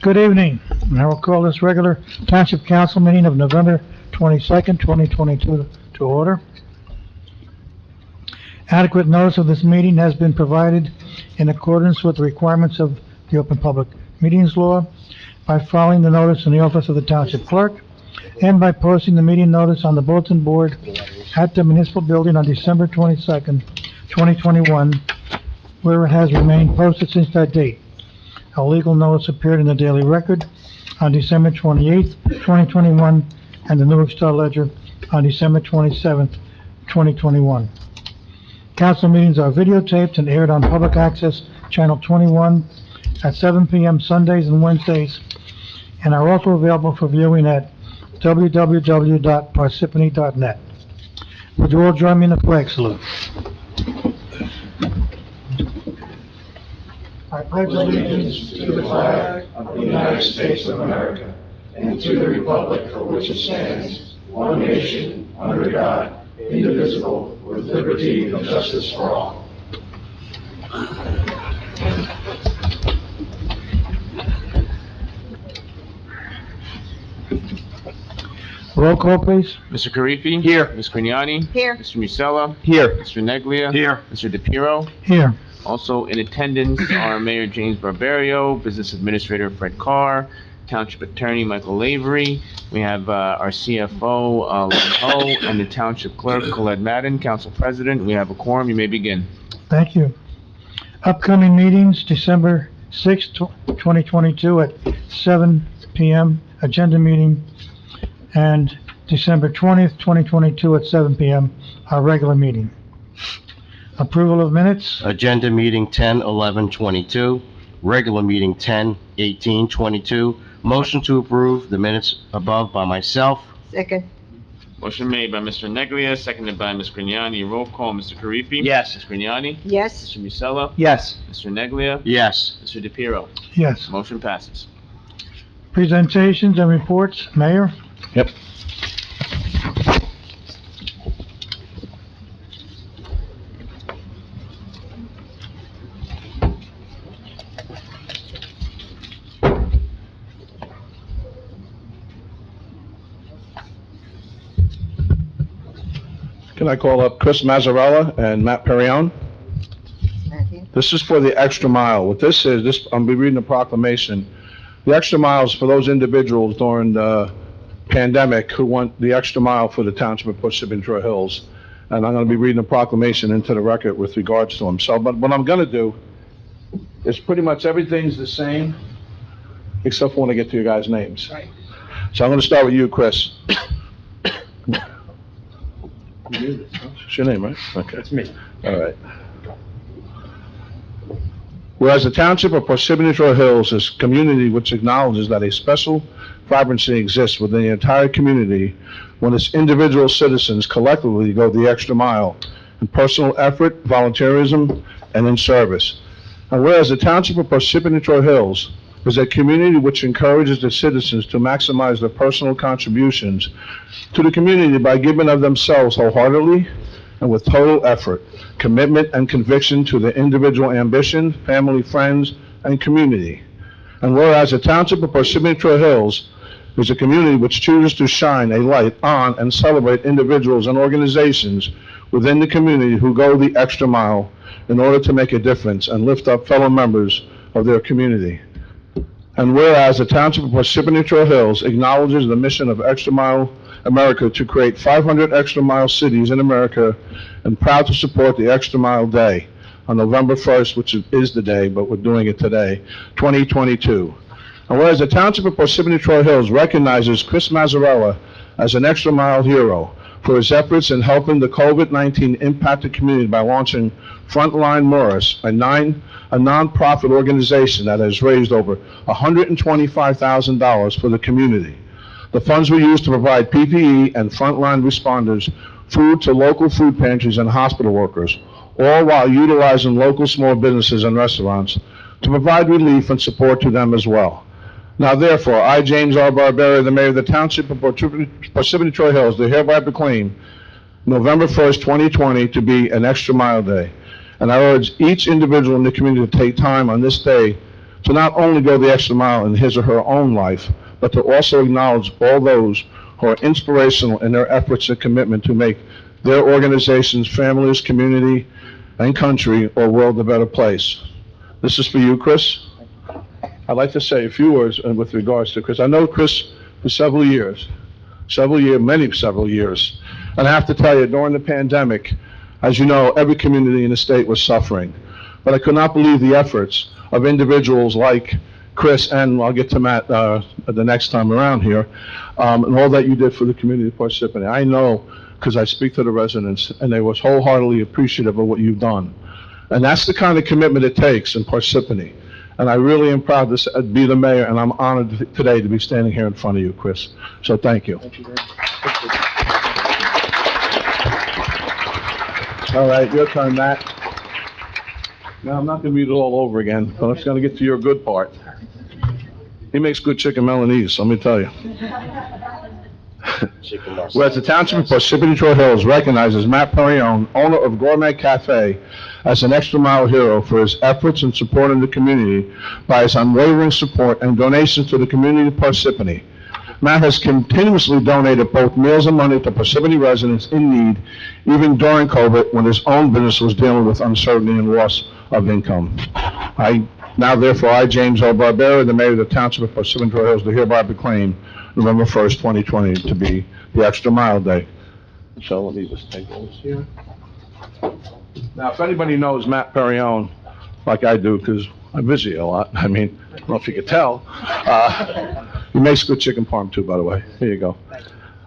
Good evening, and I will call this regular Township Council meeting of November 22nd, 2022 to order. Adequate notice of this meeting has been provided in accordance with the requirements of the Open Public Meetings Law by filing the notice in the office of the Township Clerk and by posting the meeting notice on the bulletin board at the municipal building on December 22nd, 2021, where it has remained posted since that date. A legal notice appeared in the Daily Record on December 28th, 2021, and the Newark Star Ledger on December 27th, 2021. Council meetings are videotaped and aired on Public Access Channel 21 at 7 p.m. Sundays and Wednesdays, and are also available for viewing at www.parsippany.net. Would you all join me in the flag salute? I pledge allegiance to the flag of the United States of America and to the republic for which it stands, one nation, under God, indivisible, with liberty and justice for all. Roll call, please. Mr. Karifi? Here. Ms. Grignani? Here. Mr. Musella? Here. Mr. Neglia? Here. Mr. DePiero? Here. Also in attendance are Mayor James Barbario, Business Administrator Fred Carr, Township Attorney Michael Lavery. We have our CFO, Lynn Ho, and the Township Clerk, Colette Madden. Council President, we have a quorum. You may begin. Thank you. Upcoming meetings, December 6th, 2022 at 7 p.m., agenda meeting, and December 20th, 2022 at 7 p.m., our regular meeting. Approval of minutes, Agenda meeting 10/11/22, regular meeting 10/18/22. Motion to approve the minutes above by myself. Second. Motion made by Mr. Neglia, seconded by Ms. Grignani. Roll call, Mr. Karifi? Yes. Ms. Grignani? Yes. Mr. Musella? Yes. Mr. Neglia? Yes. Mr. DePiero? yes. Motion passes. Presentations and reports, Mayor? Yep. Can I call up Chris Mazzarella and Matt Perrione? Matthew. This is for the extra mile. What this is, I'm be reading a proclamation. The extra miles for those individuals during the pandemic who want the extra mile for the Township of Parsippany-Troy Hills. And I'm gonna be reading a proclamation into the record with regards to them. So, but what I'm gonna do is pretty much everything's the same, except for when I get to your guys' names. Right. So I'm gonna start with you, Chris. It's your name, right? Okay. That's me. All right. Whereas the Township of Parsippany-Troy Hills is a community which acknowledges that a special vibrancy exists within the entire community when its individual citizens collectively go the extra mile in personal effort, volunteerism, and in service. And whereas the Township of Parsippany-Troy Hills is a community which encourages the citizens to maximize their personal contributions to the community by giving of themselves wholeheartedly and with total effort, commitment, and conviction to their individual ambition, family, friends, and community. And whereas the Township of Parsippany-Troy Hills is a community which chooses to shine a light on and celebrate individuals and organizations within the community who go the extra mile in order to make a difference and lift up fellow members of their community. And whereas the Township of Parsippany-Troy Hills acknowledges the mission of Extra Mile America to create 500 extra mile cities in America, and proud to support the Extra Mile Day on November 1st, which is the day, but we're doing it today, 2022. And whereas the Township of Parsippany-Troy Hills recognizes Chris Mazzarella as an Extra Mile hero for his efforts in helping the COVID-19 impacted community by launching Frontline Morris, a nonprofit organization that has raised over $125,000 for the community. The funds were used to provide PPE and frontline responders food to local food pantries and hospital workers, all while utilizing local small businesses and restaurants to provide relief and support to them as well. Now therefore, I, James R. Barbario, the Mayor of the Township of Parsippany-Troy Hills, do hereby proclaim November 1st, 2020 to be an Extra Mile Day. And I urge each individual in the community to take time on this day to not only go the extra mile in his or her own life, but to also acknowledge all those who are inspirational in their efforts and commitment to make their organizations, families, community, and country or world a better place. This is for you, Chris. I'd like to say a few words with regards to Chris. I know Chris for several years, several years. And I have to tell you, during the pandemic, as you know, every community in the state was suffering. But I could not believe the efforts of individuals like Chris, and I'll get to Matt the next time around here, and all that you did for the community of Parsippany. I know, because I speak to the residents, and they was wholeheartedly appreciative of what you've done. And that's the kind of commitment it takes in Parsippany. And I really am proud to be the mayor, and I'm honored today to be standing here in front of you, Chris. So thank you. Thank you very much. All right, your turn, Matt. Now, I'm not going to read it all over again, but I'm just going to get to your good part. He makes good chicken Milanese, let me tell you. Whereas the Township of Parsippany-Troy Hills recognizes Matt Perrione, owner of Gourmet Cafe, as an extra mile hero for his efforts in supporting the community by his unwavering support and donations to the community of Parsippany. Matt has continuously donated both meals and money to Parsippany residents in need, even during COVID, when his own business was dealing with uncertainty and loss of income. Therefore, I, James O. Barbera, the mayor of the Township of Parsippany-Troy Hills, do hereby proclaim November 1st, 2020 to be the Extra Mile Day. So let me just take those here. Now, if anybody knows Matt Perrione, like I do, because I visit a lot, I mean, I don't know if you could tell, he makes good chicken parm too, by the way. Here you go.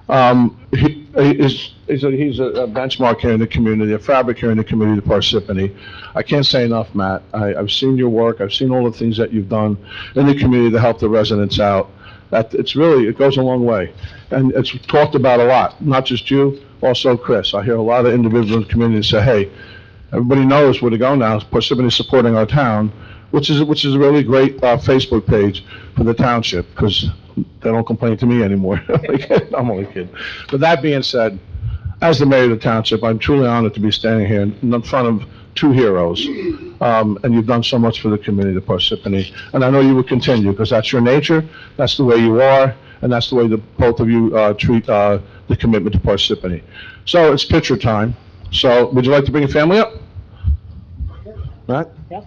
He's a benchmark here in the community, a fabric here in the community of Parsippany. I can't say enough, Matt. I've seen your work. I've seen all the things that you've done in the community to help the residents out. It goes a long way. And it's talked about a lot, not just you, also Chris. I hear a lot of individuals in the community say, hey, everybody knows where to go now. Parsippany is supporting our town, which is a really great Facebook page for the township, because they don't complain to me anymore. I'm only kidding. But that being said, as the mayor of the township, I'm truly honored to be standing here in front of two heroes. And you've done so much for the community of Parsippany. And I know you will continue, because that's your nature, that's the way you are, and that's the way that both of you treat the commitment to Parsippany. So it's picture time. So would you like to bring your family up? Matt? Yeah.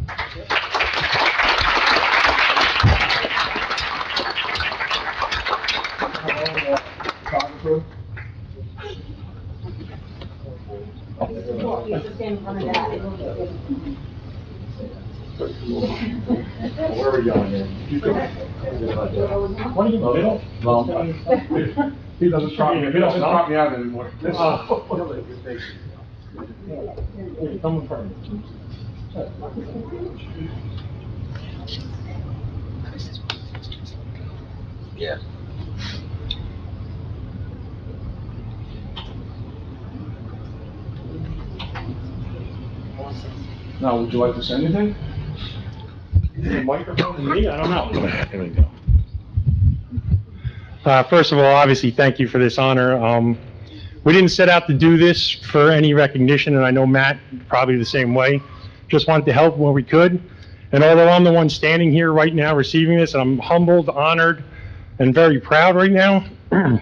Where are we going here? What are you doing? He doesn't drop me out anymore. Come in front. Yeah. Now, would you like to say anything? The microphone? Me? I don't know. Here we go. First of all, obviously, thank you for this honor. We didn't set out to do this for any recognition, and I know Matt probably the same way. Just wanted to help where we could. And although I'm the one standing here right now receiving this, and I'm humbled, honored, and very proud right now,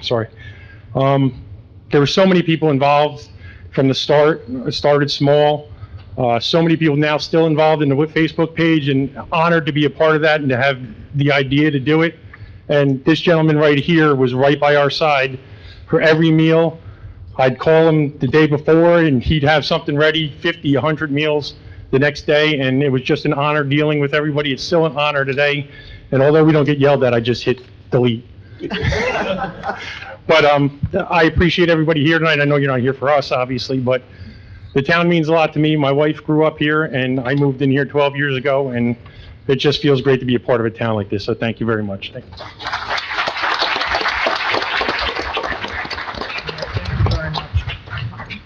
sorry. There were so many people involved from the start. It started small. So many people now still involved in the Facebook page, and honored to be a part of that and to have the idea to do it. And this gentleman right here was right by our side for every meal. I'd call him the day before and he'd have something ready, 50, 100 meals the next day. And it was just an honor dealing with everybody. It's still an honor today. And although we don't get yelled at, I just hit delete. But I appreciate everybody here tonight. I know you're not here for us, obviously, but the town means a lot to me. My wife grew up here and I moved in here 12 years ago, and it just feels great to be a part of a town like this. So thank you very much. Thank you.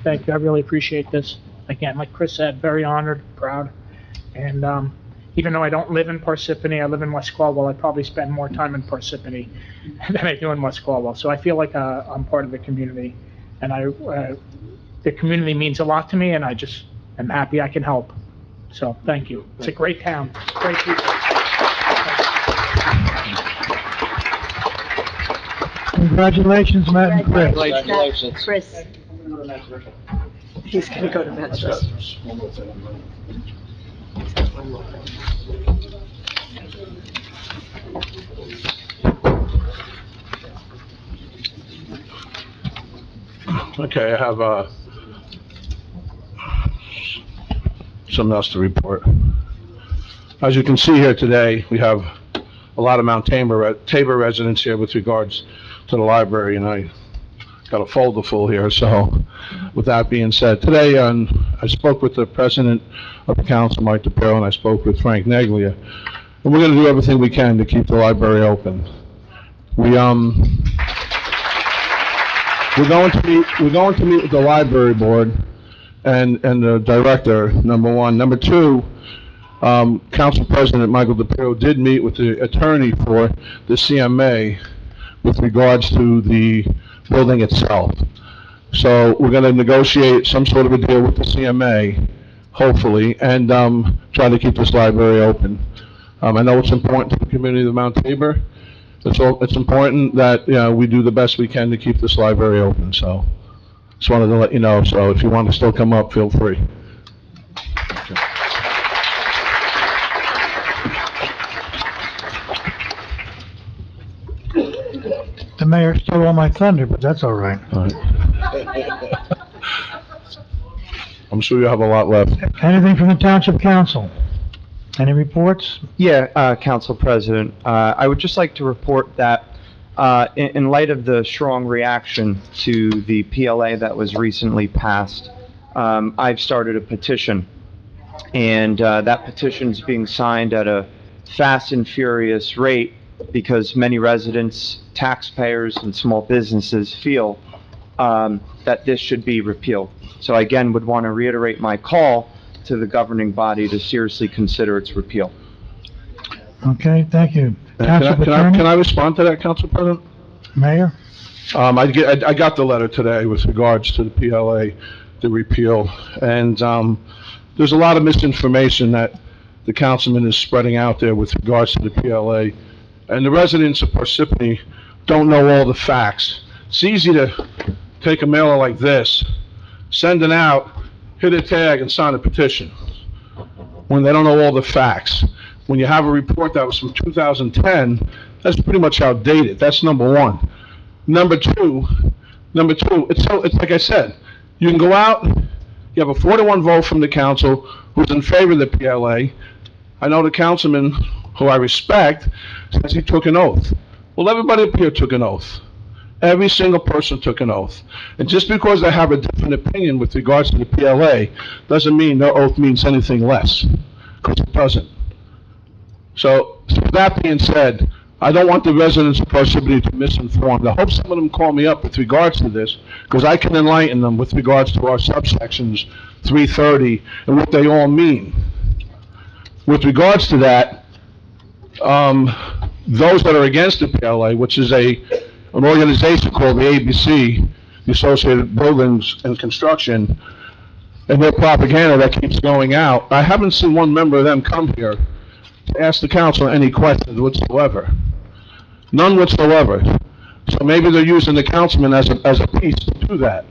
Thank you, I really appreciate this. Again, like Chris said, very honored, proud, and even though I don't live in Parsippany, I live in West Caldwell, I probably spend more time in Parsippany than I do in West Caldwell, so I feel like I'm part of the community, and the community means a lot to me, and I just am happy I can help. So, thank you. It's a great town, great people. Congratulations, Matt and Chris. Congratulations. Chris. He's gonna go to Matt's restaurant. Okay, I have, something else to report. As you can see here today, we have a lot of Mount Tabor residents here with regards to the library, and I got a folder full here, so with that being said, today, I spoke with the president of the council, Mike DePiero, and I spoke with Frank Neglia, and we're gonna do everything we can to keep the library open. We're going to meet with the library board and the director, number one. Number two, Council President Michael DePiero did meet with the attorney for the CMA with regards to the building itself. So we're gonna negotiate some sort of a deal with the CMA, hopefully, and, try to keep this library open. I know it's important to the community of Mount Tabor. It's important that, we do the best we can to keep this library open, so just wanted to let you know, so if you want to still come up, feel free. The mayor stole all my thunder, but that's all right. All right. I'm sure you have a lot left. Anything from the Township Council? Any reports? Yeah, Council President, I would just like to report that, in light of the strong reaction to the PLA that was recently passed, I've started a petition, and that petition is being signed at a fast and furious rate because many residents, taxpayers, and small businesses feel that this should be repealed. So I again would want to reiterate my call to the governing body to seriously consider its repeal. Okay, thank you. Township Can Attorney? I respond to that, Council President? Mayor? I got the letter today with regards to the PLA, the repeal, and, there's a lot of misinformation that the councilman is spreading out there with regards to the PLA, and the residents of Parsippany don't know all the facts. It's easy to take a mailer like this, send it out, hit a tag and sign a petition, when they don't know all the facts. When you have a report that was from 2010, that's pretty much outdated. That's number one. Number two, it's like I said, you can go out, you have a 4-to-1 vote from the council who's in favor of the PLA. I know the councilman, who I respect, says he took an oath. Well, everybody up here took an oath. Every single person took an oath. And just because they have a different opinion with regards to the PLA, doesn't mean their oath means anything less, because it doesn't. So, with that being said, I don't want the residents of Parsippany to be misinformed. I hope some of them call me up with regards to this, because I can enlighten them with regards to our subsections 330 and what they all mean. With regards to that, those that are against the PLA, which is an organization called the ABC, the Associated Buildings and Construction, and their propaganda that keeps going out, I haven't seen one member of them come here to ask the council any questions whatsoever. None whatsoever. So maybe they're using the councilman as a piece to do that.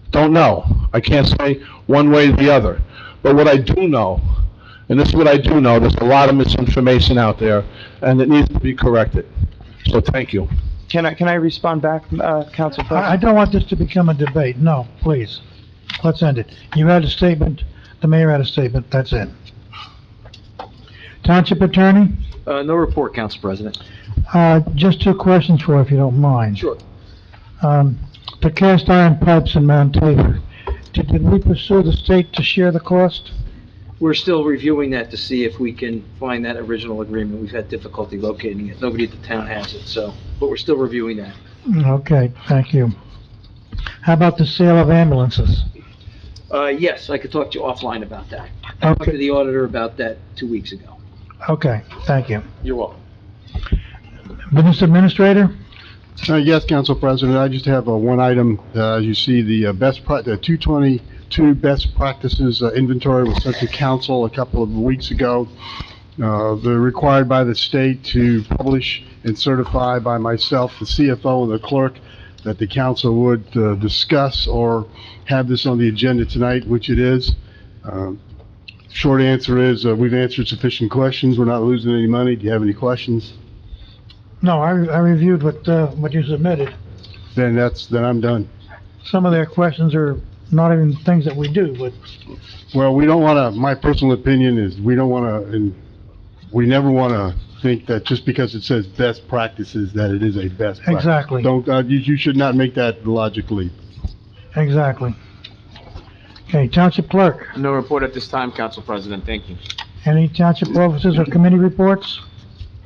Don't know. I can't say one way or the other. But what I do know, and this is what I do know, there's a lot of misinformation out there, and it needs to be corrected. So thank you. Can I respond back, Council I President? don't want this to become a debate. No, please. Let's end it. You had a statement, the mayor had a statement, that's it. Township Attorney? No report, Council President. Just 2 questions for you, if you don't mind. Sure. The cast iron pipes in Mount Tabor, did we pursue the state to share the cost? We're still reviewing that to see if we can find that original agreement. We've had difficulty locating it. Nobody at the town has it, so, but we're still reviewing that. Okay, thank you. How about the sale of ambulances? Yes, I could talk to you offline about that. I talked to the auditor about that 2 weeks ago. Okay, thank you. You're welcome. Business Administrator? Yes, Council President, I just have one item. As you see, the 222 best practices inventory was sent to council a couple of weeks ago. They're required by the state to publish and certify by myself, the CFO, and the clerk, that the council would discuss or have this on the agenda tonight, which it is. Short answer is, we've answered sufficient questions. We're not losing any money. Do you have any questions? No, I reviewed what you submitted. Then I'm done. Some of their questions are not even things that we do, but Well, we don't want to, my personal opinion is, we don't want to, and we never want to think that just because it says best practices, that it is a best practice. Exactly. Don't, you should not make that logic leap. exactly. Okay, Township Clerk, No report at this time, Council President. Thank you. any township officers or committee reports?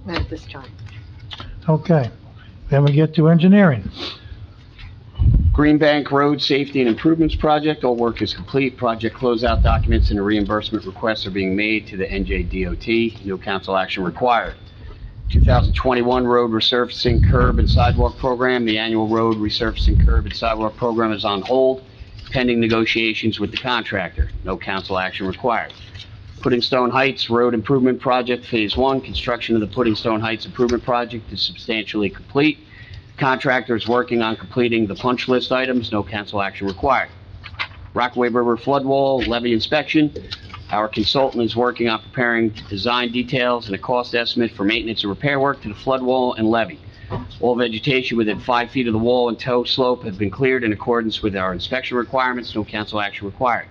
Not at this time. Okay, then we get to engineering. Greenbank Road Safety and Improvements Project, all work is complete. Project closeout documents and reimbursement requests are being made to the NJDOT. No council action required. 2021 Road Resurfacing Curb and Sidewalk Program, the annual road resurfacing curb and sidewalk program is on hold pending negotiations with the contractor. No council action required. Pudding Stone Heights Road Improvement Project Phase 1, construction of the Pudding Stone Heights Improvement Project is substantially complete. Contractor is working on completing the punch list items, no council action required. Rockaway River flood wall levee inspection. Our consultant is working on preparing design details and a cost estimate for maintenance and repair work to the flood wall and levee. All vegetation within 5 feet of the wall and toe slope have been cleared in accordance with our inspection requirements, no council action required.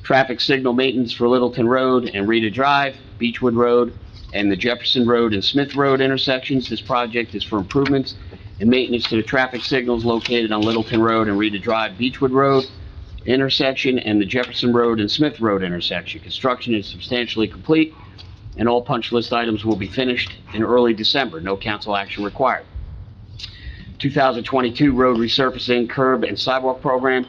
Traffic signal maintenance for Littleton Road and Rita Drive, Beechwood Road, and the Jefferson Road and Smith Road intersections. This project is for improvements and maintenance to the traffic signals located on Littleton Road and Rita Drive, Beechwood Road intersection, and the Jefferson Road and Smith Road intersection. Construction is substantially complete, and all punch list items will be finished in early December. No council action required. 2022 Road Resurfacing Curb and Sidewalk Program.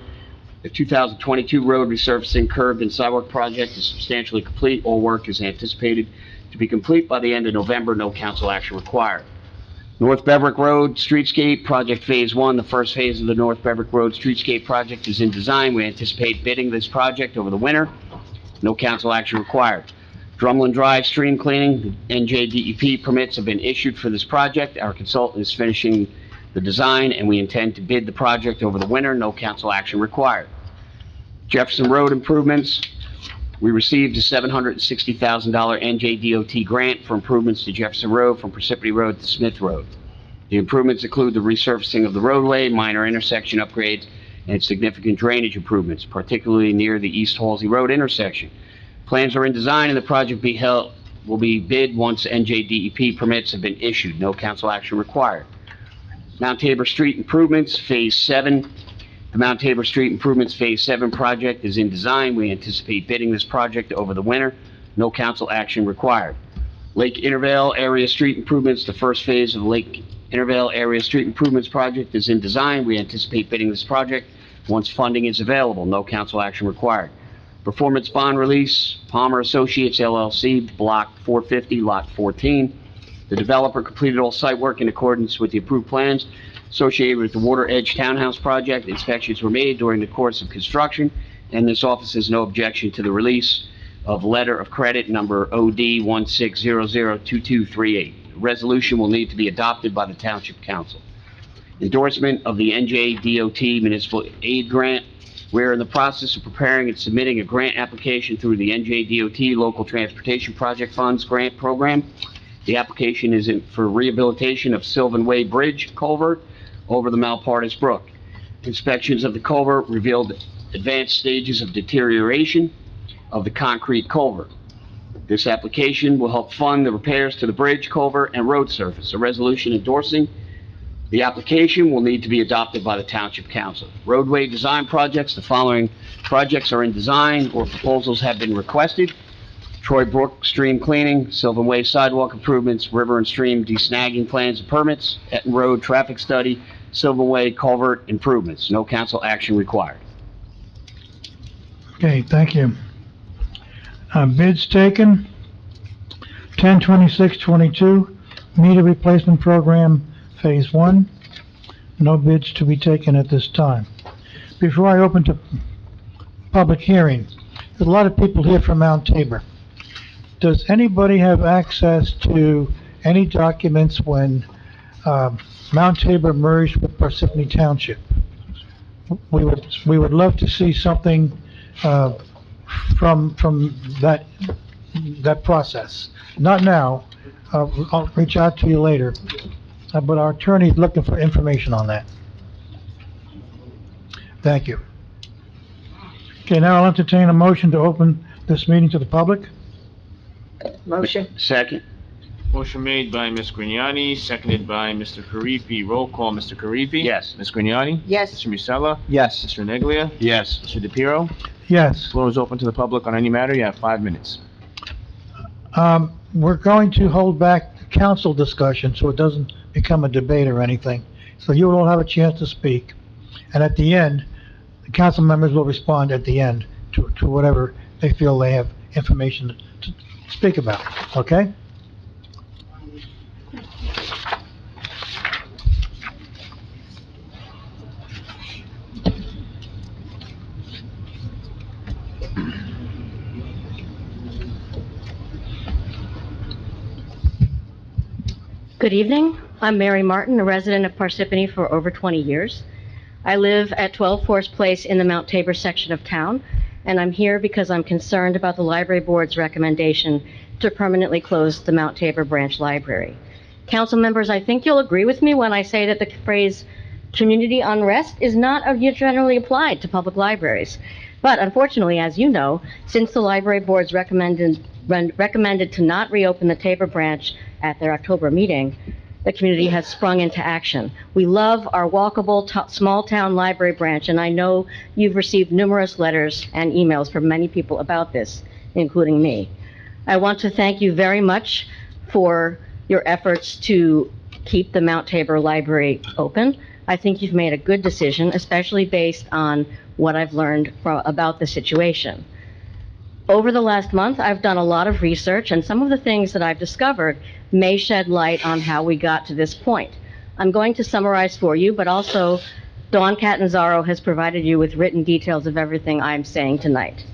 The 2022 Road Resurfacing Curb and Sidewalk Project is substantially complete. All work is anticipated to be complete by the end of November. No council action required. North Beverick Road Streetscape Project Phase 1, the first phase of the North Beverick Road Streetscape Project is in design. We anticipate bidding this project over the winter. No council action required. Drumlin Drive Stream Cleaning, the NJDEP permits have been issued for this project. Our consultant is finishing the design, and we intend to bid the project over the winter. No council action required. Jefferson Road improvements. We received a $760,000 NJDOT grant for improvements to Jefferson Road from Parsippany Road to Smith Road. The improvements include the resurfacing of the roadway, minor intersection upgrades, and significant drainage improvements, particularly near the East Halsey Road intersection. Plans are in design, and the project will be bid once NJDEP permits have been issued. No council action required. Mount Tabor Street Improvements, Phase 7. The Mount Tabor Street Improvements Phase 7 project is in design. We anticipate bidding this project over the winter. No council action required. Lake Intervale Area Street Improvements, the first phase of the Lake Intervale Area Street Improvements project is in design. We anticipate bidding this project once funding is available. No council action required. Performance bond release, Palmer Associates LLC, Block 450, Lot 14. The developer completed all site work in accordance with the approved plans associated with the Water Edge Townhouse project. Inspections were made during the course of construction, and this office has no objection to the release of letter of credit number OD 16002238. Resolution will need to be adopted by the Township Council. Endorsement of the NJDOT Municipal Aid Grant. We're in the process of preparing and submitting a grant application through the NJDOT Local Transportation Project Funds Grant Program. The application is for rehabilitation of Sylvan Way Bridge culvert over the Malpartis Brook. Inspections of the culvert revealed advanced stages of deterioration of the concrete culvert. This application will help fund the repairs to the bridge, culvert, and road surface. A resolution endorsing the application will need to be adopted by the Township Council. Roadway design projects. The following projects are in design or proposals have been requested. Troy Brook Stream Cleaning, Sylvan Way Sidewalk Improvements, River and Stream Desnagging Plans and Permits, Etten Road Traffic Study, Sylvan Way Culvert Improvements. No council action required. Okay, thank you. Bids taken, 10/26/22, meter replacement program, Phase 1. No bids to be taken at this time. Before I open to public hearing, there's a lot of people here from Mount Tabor. does anybody have access to any documents when, Mount Tabor merged with Parsippany Township? We would love to see something, from that process. Not now, I'll reach out to you later, but our attorney's looking for information on that. Thank you. Okay, now I'll entertain a motion to open this meeting to the public. Motion. Second. Motion made by Ms. Grignani, seconded by Mr. Karifi. Roll call, Mr. Karifi? Yes. Ms. Grignani? Yes. Mr. Musella? Yes. Mr. Neglia? Yes. Mr. DePiero? Yes. Floor is open to the public on any matter. You have 5 minutes. We're going to hold back council discussion so it doesn't become a debate or anything. So you will all have a chance to speak. And at the end, the council members will respond at the end to whatever they feel they have information to speak about, okay? Good evening. I'm Mary Martin, a resident of Parsippany for over 20 years. I live at 12 Forest Place in the Mount Tabor section of town, and I'm here because I'm concerned about the library board's recommendation to permanently close the Mount Tabor branch library. Council members, I think you'll agree with me when I say that the phrase community unrest is not generally applied to public libraries. But unfortunately, as you know, since the library board's recommended to not reopen the Tabor branch at their October meeting, the community has sprung into action. We love our walkable, small-town library branch, and I know you've received numerous letters and emails from many people about this, including me. I want to thank you very much for your efforts to keep the Mount Tabor Library open. I think you've made a good decision, especially based on what I've learned about the situation. Over the last month, I've done a lot of research, and some of the things that I've discovered may shed light on how we got to this point. I'm going to summarize for you, but also Dawn Catanzaro has provided you with written details of everything I'm saying tonight.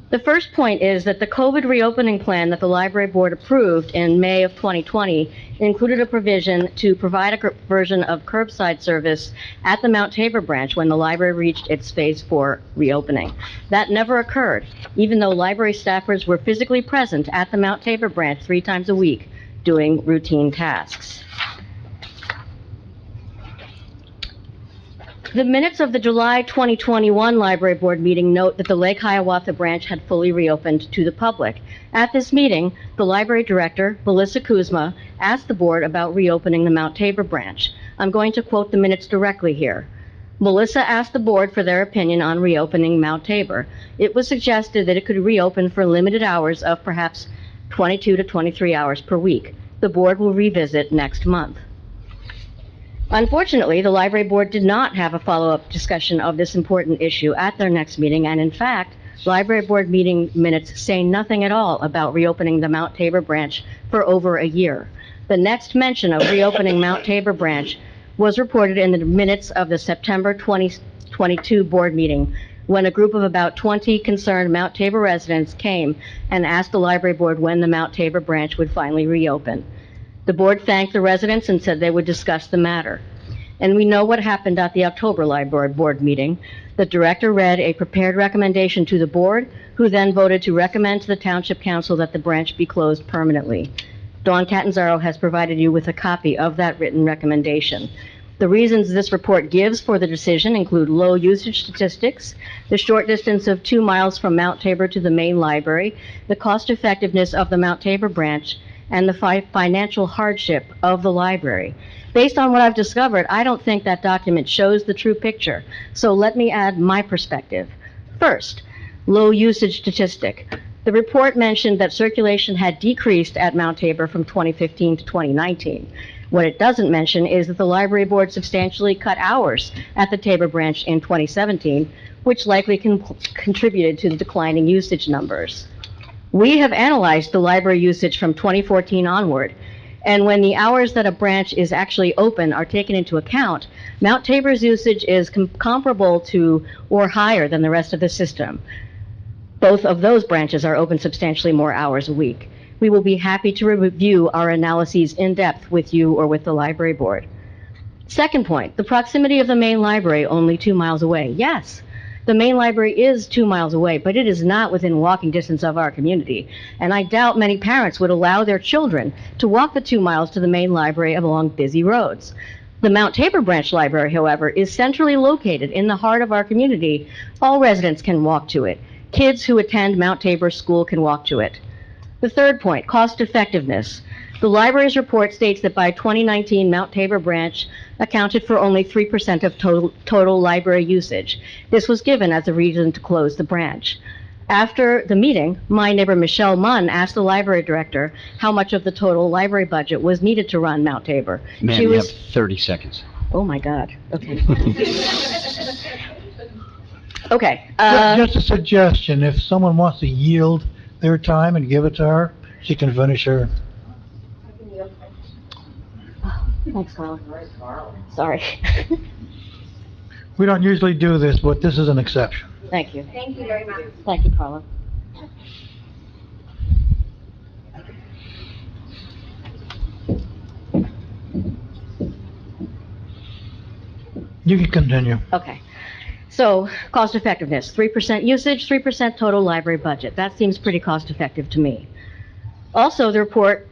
The first point is that the COVID reopening plan that the library board approved in May of 2020 included a provision to provide a version of curbside service at the Mount Tabor branch when the library reached its phase 4 reopening. That never occurred, even though library staffers were physically present at the Mount Tabor branch 3 times a week doing routine tasks. The minutes of the July 2021 Library Board meeting note that the Lake Hiawatha branch had fully reopened to the public. At this meeting, the library director, Melissa Kuzma, asked the board about reopening the Mount Tabor branch. I'm going to quote the minutes directly here. Melissa asked the board for their opinion on reopening Mount Tabor. It was suggested that it could reopen for limited hours of perhaps 22 to 23 hours per week. The board will revisit next month. Unfortunately, the library board did not have a follow-up discussion of this important issue at their next meeting, and in fact, library board meeting minutes say nothing at all about reopening the Mount Tabor branch for over a year. The next mention of reopening Mount Tabor branch was reported in the minutes of the September 2022 board meeting, when a group of about 20 concerned Mount Tabor residents came and asked the library board when the Mount Tabor branch would finally reopen. The board thanked the residents and said they would discuss the matter. And we know what happened at the October library board meeting. The director read a prepared recommendation to the board, who then voted to recommend to the Township Council that the branch be closed permanently. Dawn Catanzaro has provided you with a copy of that written recommendation. The reasons this report gives for the decision include low usage statistics, the short distance of 2 miles from Mount Tabor to the main library, the cost effectiveness of the Mount Tabor branch, and the financial hardship of the library. Based on what I've discovered, I don't think that document shows the true picture, so let me add my perspective. First, low usage statistic. The report mentioned that circulation had decreased at Mount Tabor from 2015 to 2019. What it doesn't mention is that the library board substantially cut hours at the Tabor branch in 2017, which likely contributed to the declining usage numbers. We have analyzed the library usage from 2014 onward, and when the hours that a branch is actually open are taken into account, Mount Tabor's usage is comparable to or higher than the rest of the system. Both of those branches are open substantially more hours a week. We will be happy to review our analyses in depth with you or with the library board. Second point, the proximity of the main library, only 2 miles away. Yes, the main library is 2 miles away, but it is not within walking distance of our community. And I doubt many parents would allow their children to walk the 2 miles to the main library along busy roads. The Mount Tabor Branch Library, however, is centrally located in the heart of our community. All residents can walk to it. Kids who attend Mount Tabor School can walk to it. The third point, cost effectiveness. The library's report states that by 2019, Mount Tabor Branch accounted for only 3% of total library usage. This was given as a reason to close the branch. After the meeting, my neighbor Michelle Munn asked the library director how much of the total library budget was needed to run Mount Tabor. Ma'am, She you was, have 30 seconds. oh my God, okay. Okay. Just a suggestion, if someone wants to yield their time and give it to her, she can finish her. Thanks, Carla. Sorry. We don't usually do this, but this is an exception. Thank you. Thank you very much. Thank you, Carla. You can continue. Okay. So, cost effectiveness, 3% usage, 3% total library budget. That seems pretty cost effective to me. Also, the report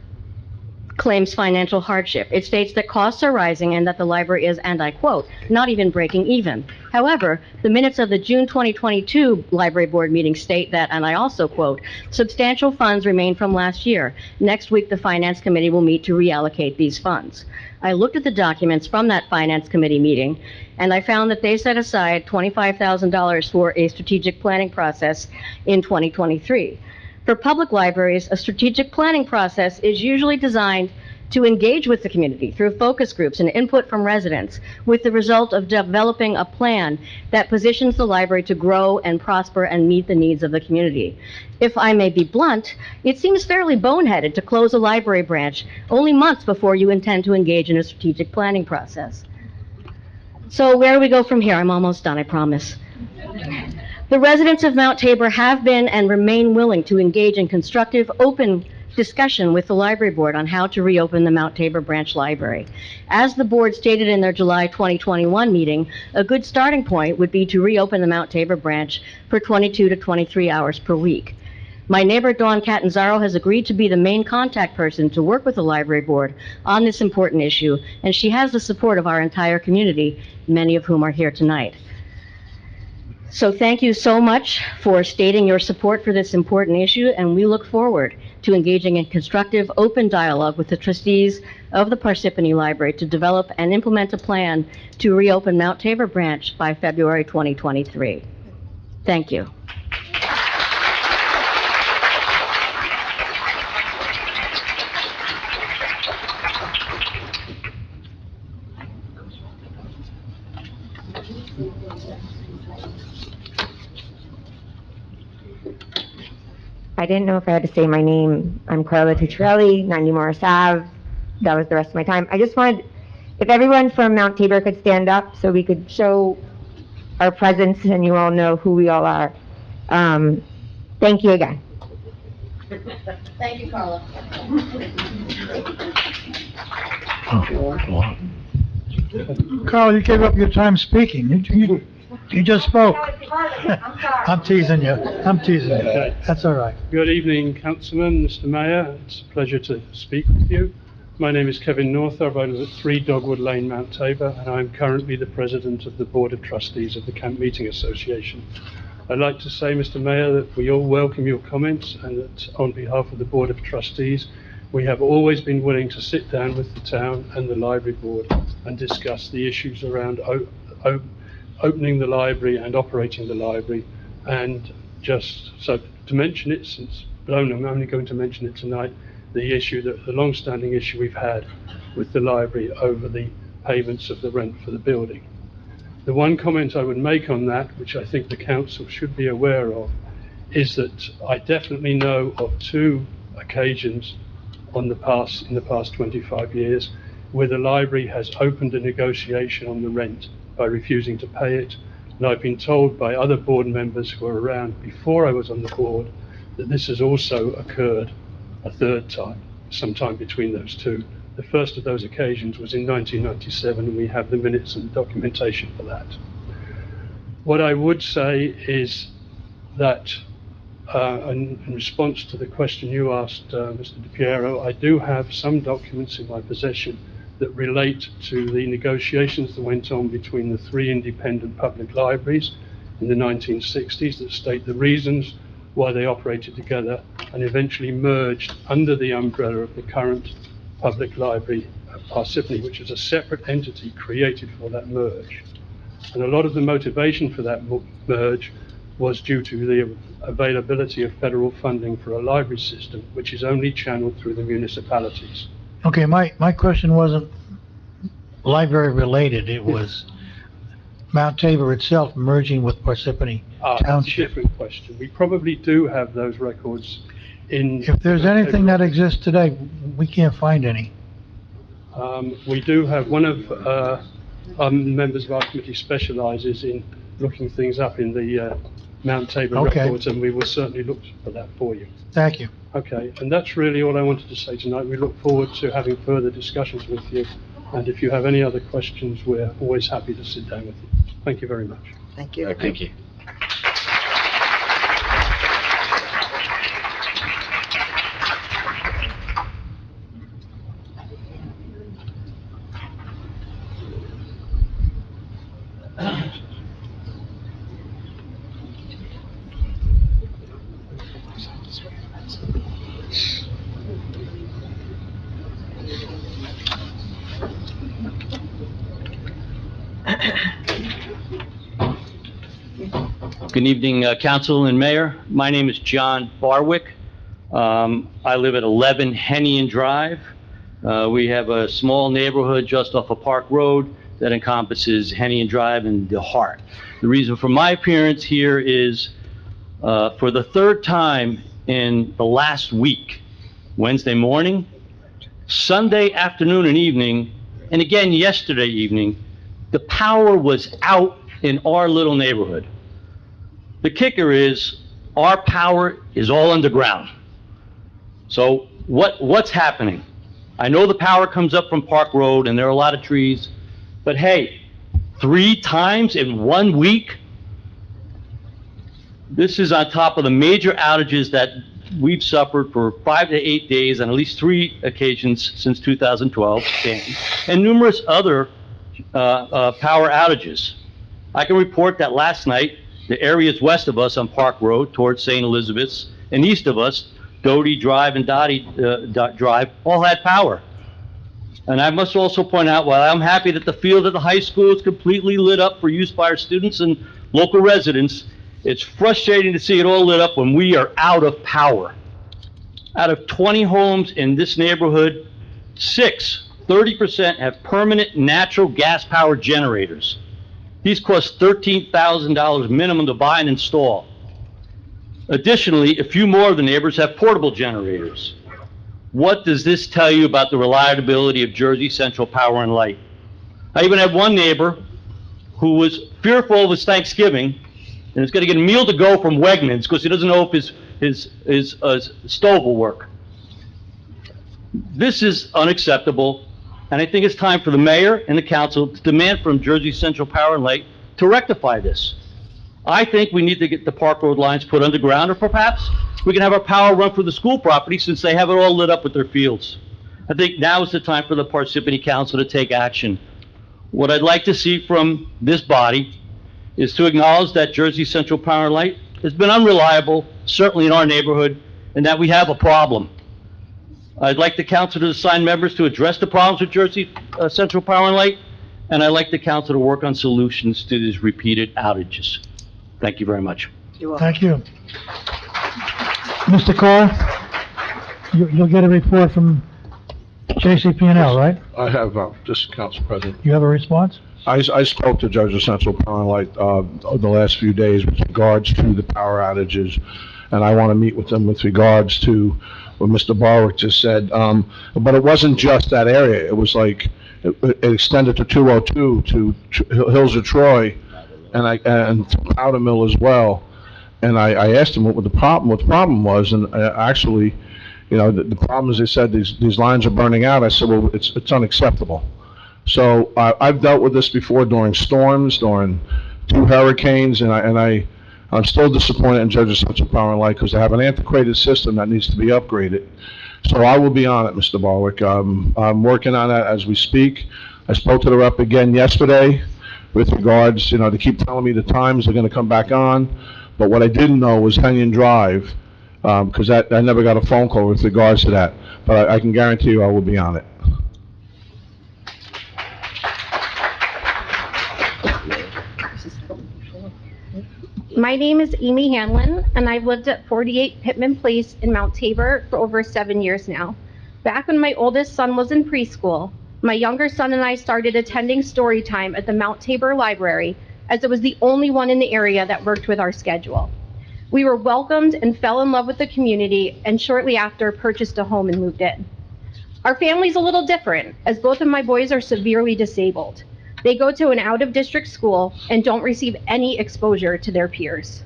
claims financial hardship. It states that costs are rising and that the library is, and I quote, not even breaking even. However, the minutes of the June 2022 library board meeting state that, and I also quote, substantial funds remain from last year. Next week, the finance committee will meet to reallocate these funds. I looked at the documents from that finance committee meeting, and I found that they set aside $25,000 for a strategic planning process in 2023. For public libraries, a strategic planning process is usually designed to engage with the community through focus groups and input from residents, with the result of developing a plan that positions the library to grow and prosper and meet the needs of the community. If I may be blunt, it seems fairly boneheaded to close a library branch only months before you intend to engage in a strategic planning process. So where do we go from here? I'm almost done, I promise. The residents of Mount Tabor have been and remain willing to engage in constructive, open discussion with the library board on how to reopen the Mount Tabor Branch Library. As the board stated in their July 2021 meeting, a good starting point would be to reopen the Mount Tabor branch for 22 to 23 hours per week. My neighbor Dawn Catanzaro has agreed to be the main contact person to work with the library board on this important issue, and she has the support of our entire community, many of whom are here tonight. So thank you so much for stating your support for this important issue, and we look forward to engaging in constructive, open dialogue with the trustees of the Parsippany Library to develop and implement a plan to reopen Mount Tabor Branch by February 2023. Thank you. I didn't know if I had to say my name. I'm Carla Tucciarelli, 90 Morris Ave. That was the rest of my time. I just wanted, if everyone from Mount Tabor could stand up so we could show our presence and you all know who we all are. Thank you again. Thank you, Carla. Carl, you gave up your time speaking. You just spoke. I'm teasing you. I'm teasing you. That's all right. Good evening, Councilman, Mr. Mayor. It's a pleasure to speak with you. My name is Kevin Northrop. I live at 3 Dogwood Lane, Mount Tabor, and I'm currently the President of the Board of Trustees of the Camp Meeting Association. I'd like to say, Mr. Mayor, that we all welcome your comments and that on behalf of the Board of Trustees, we have always been willing to sit down with the town and the library board and discuss the issues around opening the library and operating the library. And just so to mention it, but I'm only going to mention it tonight, the long-standing issue we've had with the library over the payments of the rent for the building. The one comment I would make on that, which I think the council should be aware of, is that I definitely know of 2 occasions in the past 25 years where the library has opened a negotiation on the rent by refusing to pay it, And I've been told by other board members who were around before I was on the board that this has also occurred a third time, sometime between those two. The first of those occasions was in 1997, and we have the minutes and documentation for that. What I would say is that, in response to the question you asked, Mr. DiPiero, I do have some documents in my possession that relate to the negotiations that went on between the three independent public libraries in the 1960s that state the reasons why they operated together and eventually merged under the umbrella of the current public library of Parsippany, which is a separate entity created for that merge. And a lot of the motivation for that merge was due to the availability of federal funding for a library system, which is only channeled through the municipalities. Okay, my question wasn't library related, it was Mount Tabor itself merging with Parsippany That's a Township. different question. We probably do have those records in... If there's anything that exists today, we can't find any. We do have, one of our members of our committee specializes in looking things up in the Mount Tabor Okay. records, and we will certainly look for that for you. Thank you. Okay, and that's really all I wanted to say tonight. We look forward to having further discussions with you, and if you have any other questions, we're always happy to sit down with you. Thank you very much. Thank you. Thank you. Good evening, Council and Mayor. My name is John Barwick. I live at 11 Hennian Drive. We have a small neighborhood just off of Park Road that encompasses Hennian Drive and the heart. The reason for my appearance here is for the third time in the last week, Wednesday morning, Sunday afternoon and evening, and again yesterday evening, the power was out in our little neighborhood. The kicker is our power is all underground. So what's happening? I know the power comes up from Park Road and there are a lot of trees, but hey, 3 times in 1 week? This is on top of the major outages that we've suffered for 5 to 8 days on at least 3 occasions since 2012, and numerous other power outages. I can report that last night, the areas west of us on Park Road towards St. Elizabeth's and east of us, Doty Drive and Dottie Drive, all had power. And I must also point out, while I'm happy that the field at the high school is completely lit up for use by our students and local residents, it's frustrating to see it all lit up when we are out of power. Out of 20 homes in this neighborhood, 30% have permanent natural gas-powered generators. These cost $13,000 minimum to buy and install. Additionally, a few more of the neighbors have portable generators. What does this tell you about the reliability of Jersey Central Power and Light? I even had one neighbor who was fearful of his Thanksgiving and is going to get a meal to go from Wegmans because he doesn't know if his stove will work. This is unacceptable, and I think it's time for the mayor and the council to demand from Jersey Central Power and Light to rectify this. I think we need to get the Park Road lines put underground, or perhaps we can have our power run through the school property since they have it all lit up with their fields. I think now is the time for the Parsippany Council to take action. What I'd like to see from this body is to acknowledge that Jersey Central Power and Light has been unreliable, certainly in our neighborhood, and that we have a problem. I'd like the council to assign members to address the problems with Jersey Central Power and Light, and I'd like the council to work on solutions to these repeated outages. Thank you very much. Thank you. Mr. Carr, you'll get a report from JCP&L, right? I have, just Council President. You have a response? I spoke to Jersey Central Power and Light, the last few days with regards to the power outages, and I want to meet with them with regards to what Mr. Barwick just said. But it wasn't just that area. It was like, it extended to 202, to Hills of Troy, and Powder Mill as well. And I asked him what the problem was, and actually, you know, the problem is they said these lines are burning out. I said, well, it's unacceptable. So I've dealt with this before during storms, during 2 hurricanes, and I'm still disappointed in Judges Township Power and Light because they have an antiquated system that needs to be upgraded. So I will be on it, Mr. Barwick. I'm working on that as we speak. I spoke to the rep again yesterday with regards, you know, they keep telling me the times are going to come back on, but what I didn't know was Henyon Drive, because I never got a phone call with regards to that. But I can guarantee you I will be on it. My name is Amy Hanlon, and I've lived at 48 Pittman Place in Mount Tabor for over 7 years now. Back when my oldest son was in preschool, my younger son and I started attending story time at the Mount Tabor Library, as it was the only one in the area that worked with our schedule. We were welcomed and fell in love with the community, and shortly after purchased a home and moved in. Our family's a little different, as both of my boys are severely disabled. They go to an out-of-district school and don't receive any exposure to their peers.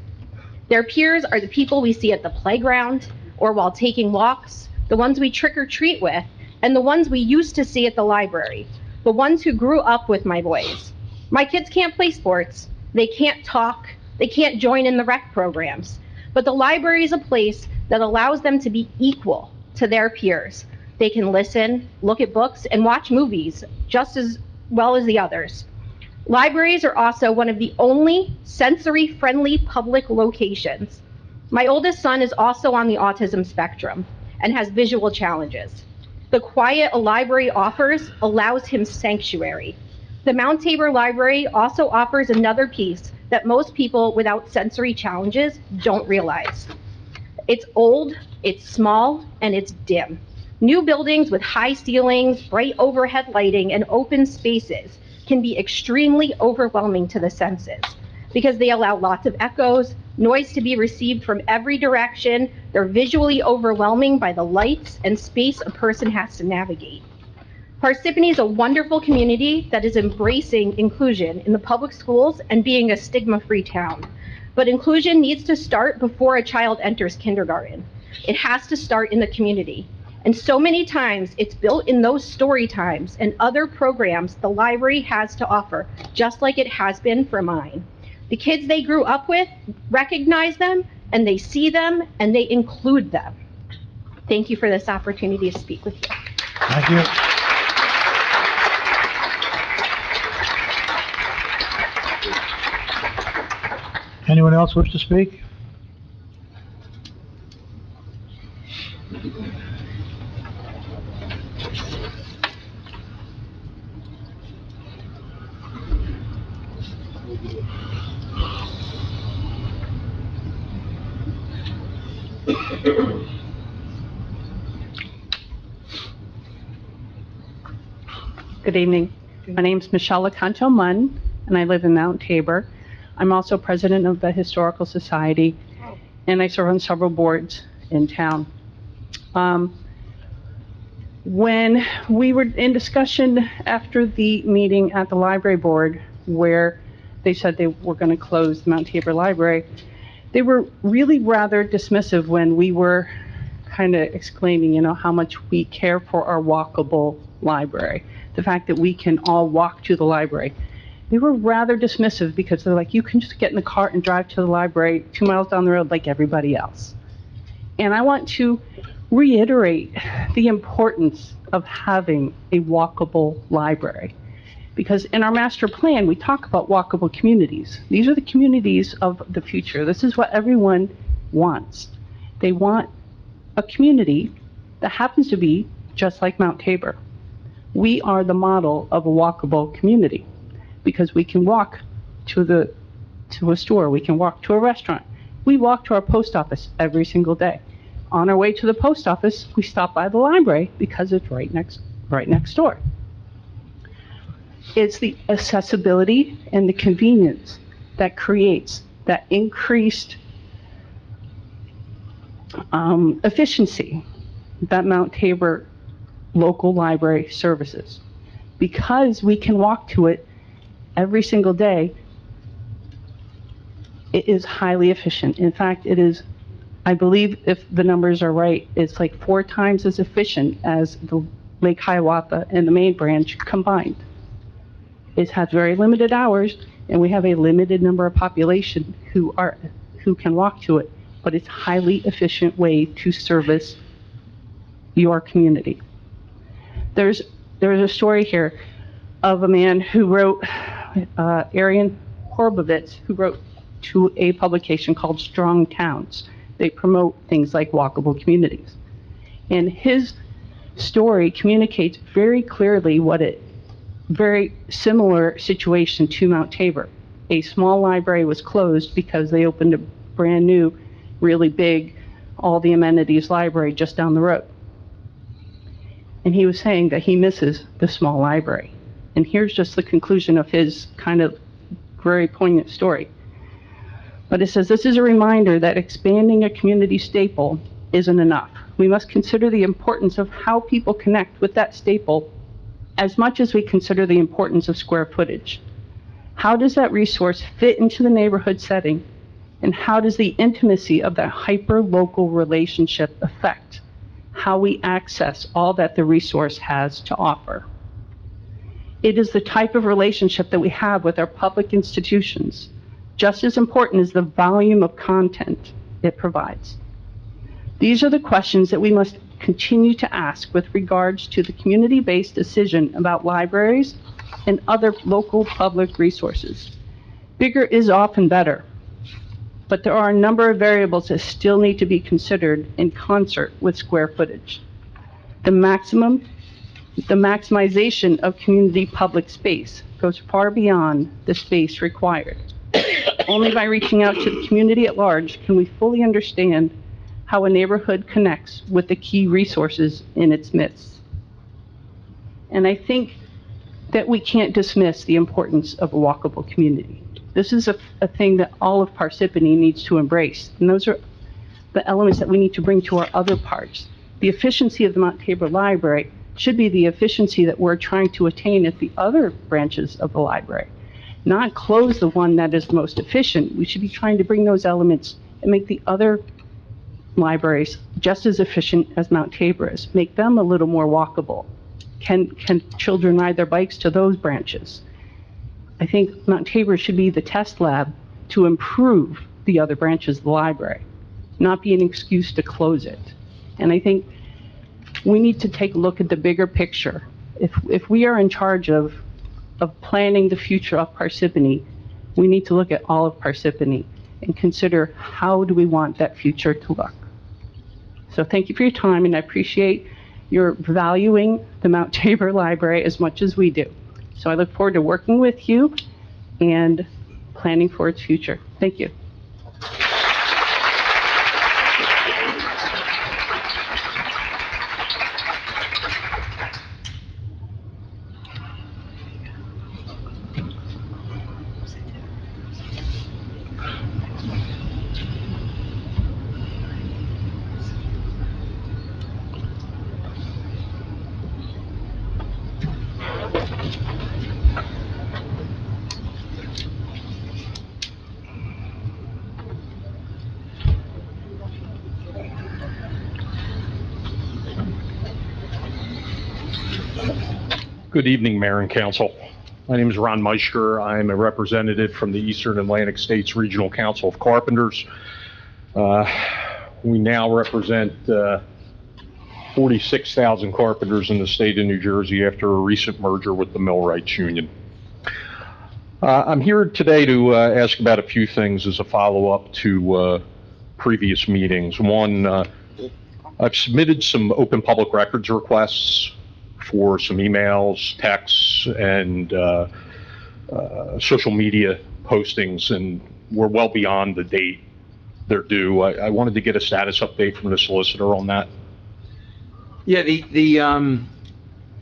Their peers are the people we see at the playground or while taking walks, the ones we trick or treat with, and the ones we used to see at the library, the ones who grew up with my boys. My kids can't play sports, they can't talk, they can't join in the rec programs, but the library is a place that allows them to be equal to their peers. They can listen, look at books, and watch movies just as well as the others. Libraries are also one of the only sensory-friendly public locations. My oldest son is also on the autism spectrum and has visual challenges. The quiet a library offers allows him sanctuary. The Mount Tabor Library also offers another piece that most people without sensory challenges don't realize. It's old, it's small, and it's dim. New buildings with high ceilings, bright overhead lighting, and open spaces can be extremely overwhelming to the senses because they allow lots of echoes, noise to be received from every direction. They're visually overwhelming by the lights and space a person has to navigate. Parsippany is a wonderful community that is embracing inclusion in the public schools and being a stigma-free town. But inclusion needs to start before a child enters kindergarten. It has to start in the community. And so many times it's built in those story times and other programs the library has to offer, just like it has been for mine. The kids they grew up with recognize them, and they see them, and they include them. Thank you for this opportunity to speak with you. Thank you. Anyone else wish to speak? Good evening. My name is Michelle Lacanto Munn, and I live in Mount Tabor. I'm also president of the Historical Society, and I serve on several boards in town. When we were in discussion after the meeting at the library board, where they said they were going to close the Mount Tabor Library, they were really rather dismissive when we were kind of exclaiming, you know, how much we care for our walkable library, the fact that we can all walk to the library. They were rather dismissive because they're like, you can just get in the car and drive to the library 2 miles down the road like everybody else. And I want to reiterate the importance of having a walkable library, because in our master plan, we talk about walkable communities. These are the communities of the future. This is what everyone wants. They want a community that happens to be just like Mount Tabor. We are the model of a walkable community because we can walk to a store, we can walk to a restaurant. We walk to our post office every single day. On our way to the post office, we stop by the library because it's right next door. It's the accessibility and the convenience that creates that increased efficiency that Mount Tabor local library services. Because we can walk to it every single day, it is highly efficient. In fact, it is, I believe if the numbers are right, it's like 4 times as efficient as the Lake Hiawatha and the main branch combined. It has very limited hours, and we have a limited number of population who can walk to it, but it's highly efficient way to service your community. There's a story here of a man who wrote, Arian Horbovitz, who wrote to a publication called Strong Towns. They promote things like walkable communities. And his story communicates very clearly what a very similar situation to Mount Tabor. A small library was closed because they opened a brand new, really big, all the amenities library just down the road. And he was saying that he misses the small library. And here's just the conclusion of his kind of very poignant story. But it says, this is a reminder that expanding a community staple isn't enough. We must consider the importance of how people connect with that staple as much as we consider the importance of square footage. How does that resource fit into the neighborhood setting? And how does the intimacy of that hyper-local relationship affect how we access all that the resource has to offer? It is the type of relationship that we have with our public institutions, just as important as the volume of content it provides. These are the questions that we must continue to ask with regards to the community-based decision about libraries and other local public resources. Bigger is often better, but there are a number of variables that still need to be considered in concert with square footage. The maximization of community public space goes far beyond the space required. Only by reaching out to the community at large can we fully understand how a neighborhood connects with the key resources in its midst. And I think that we can't dismiss the importance of a walkable community. This is a thing that all of Parsippany needs to embrace. And those are the elements that we need to bring to our other parts. The efficiency of the Mount Tabor Library should be the efficiency that we're trying to attain at the other branches of the library. Not close the one that is most efficient. We should be trying to bring those elements and make the other libraries just as efficient as Mount Tabor is. Make them a little more walkable. Can children ride their bikes to those branches? I think Mount Tabor should be the test lab to improve the other branches of the library, not be an excuse to close it. And I think we need to take a look at the bigger picture. If we are in charge of planning the future of Parsippany, we need to look at all of Parsippany and consider how do we want that future to look. So thank you for your time, and I appreciate your valuing the Mount Tabor Library as much as we do. So I look forward to working with you and planning for its future. Thank you. Good evening, Mayor and Council. My name is Ron Meister. I'm a representative from the Eastern Atlantic States Regional Council of Carpenters. We now represent 46,000 carpenters in the state of New Jersey after a recent merger with the Millwrights Union. I'm here today to ask about a few things as a follow-up to previous meetings. One, I've submitted some open public records requests for some emails, texts, and social media postings, and we're well beyond the date they're due. I wanted to get a status update from the solicitor on that. Yeah, the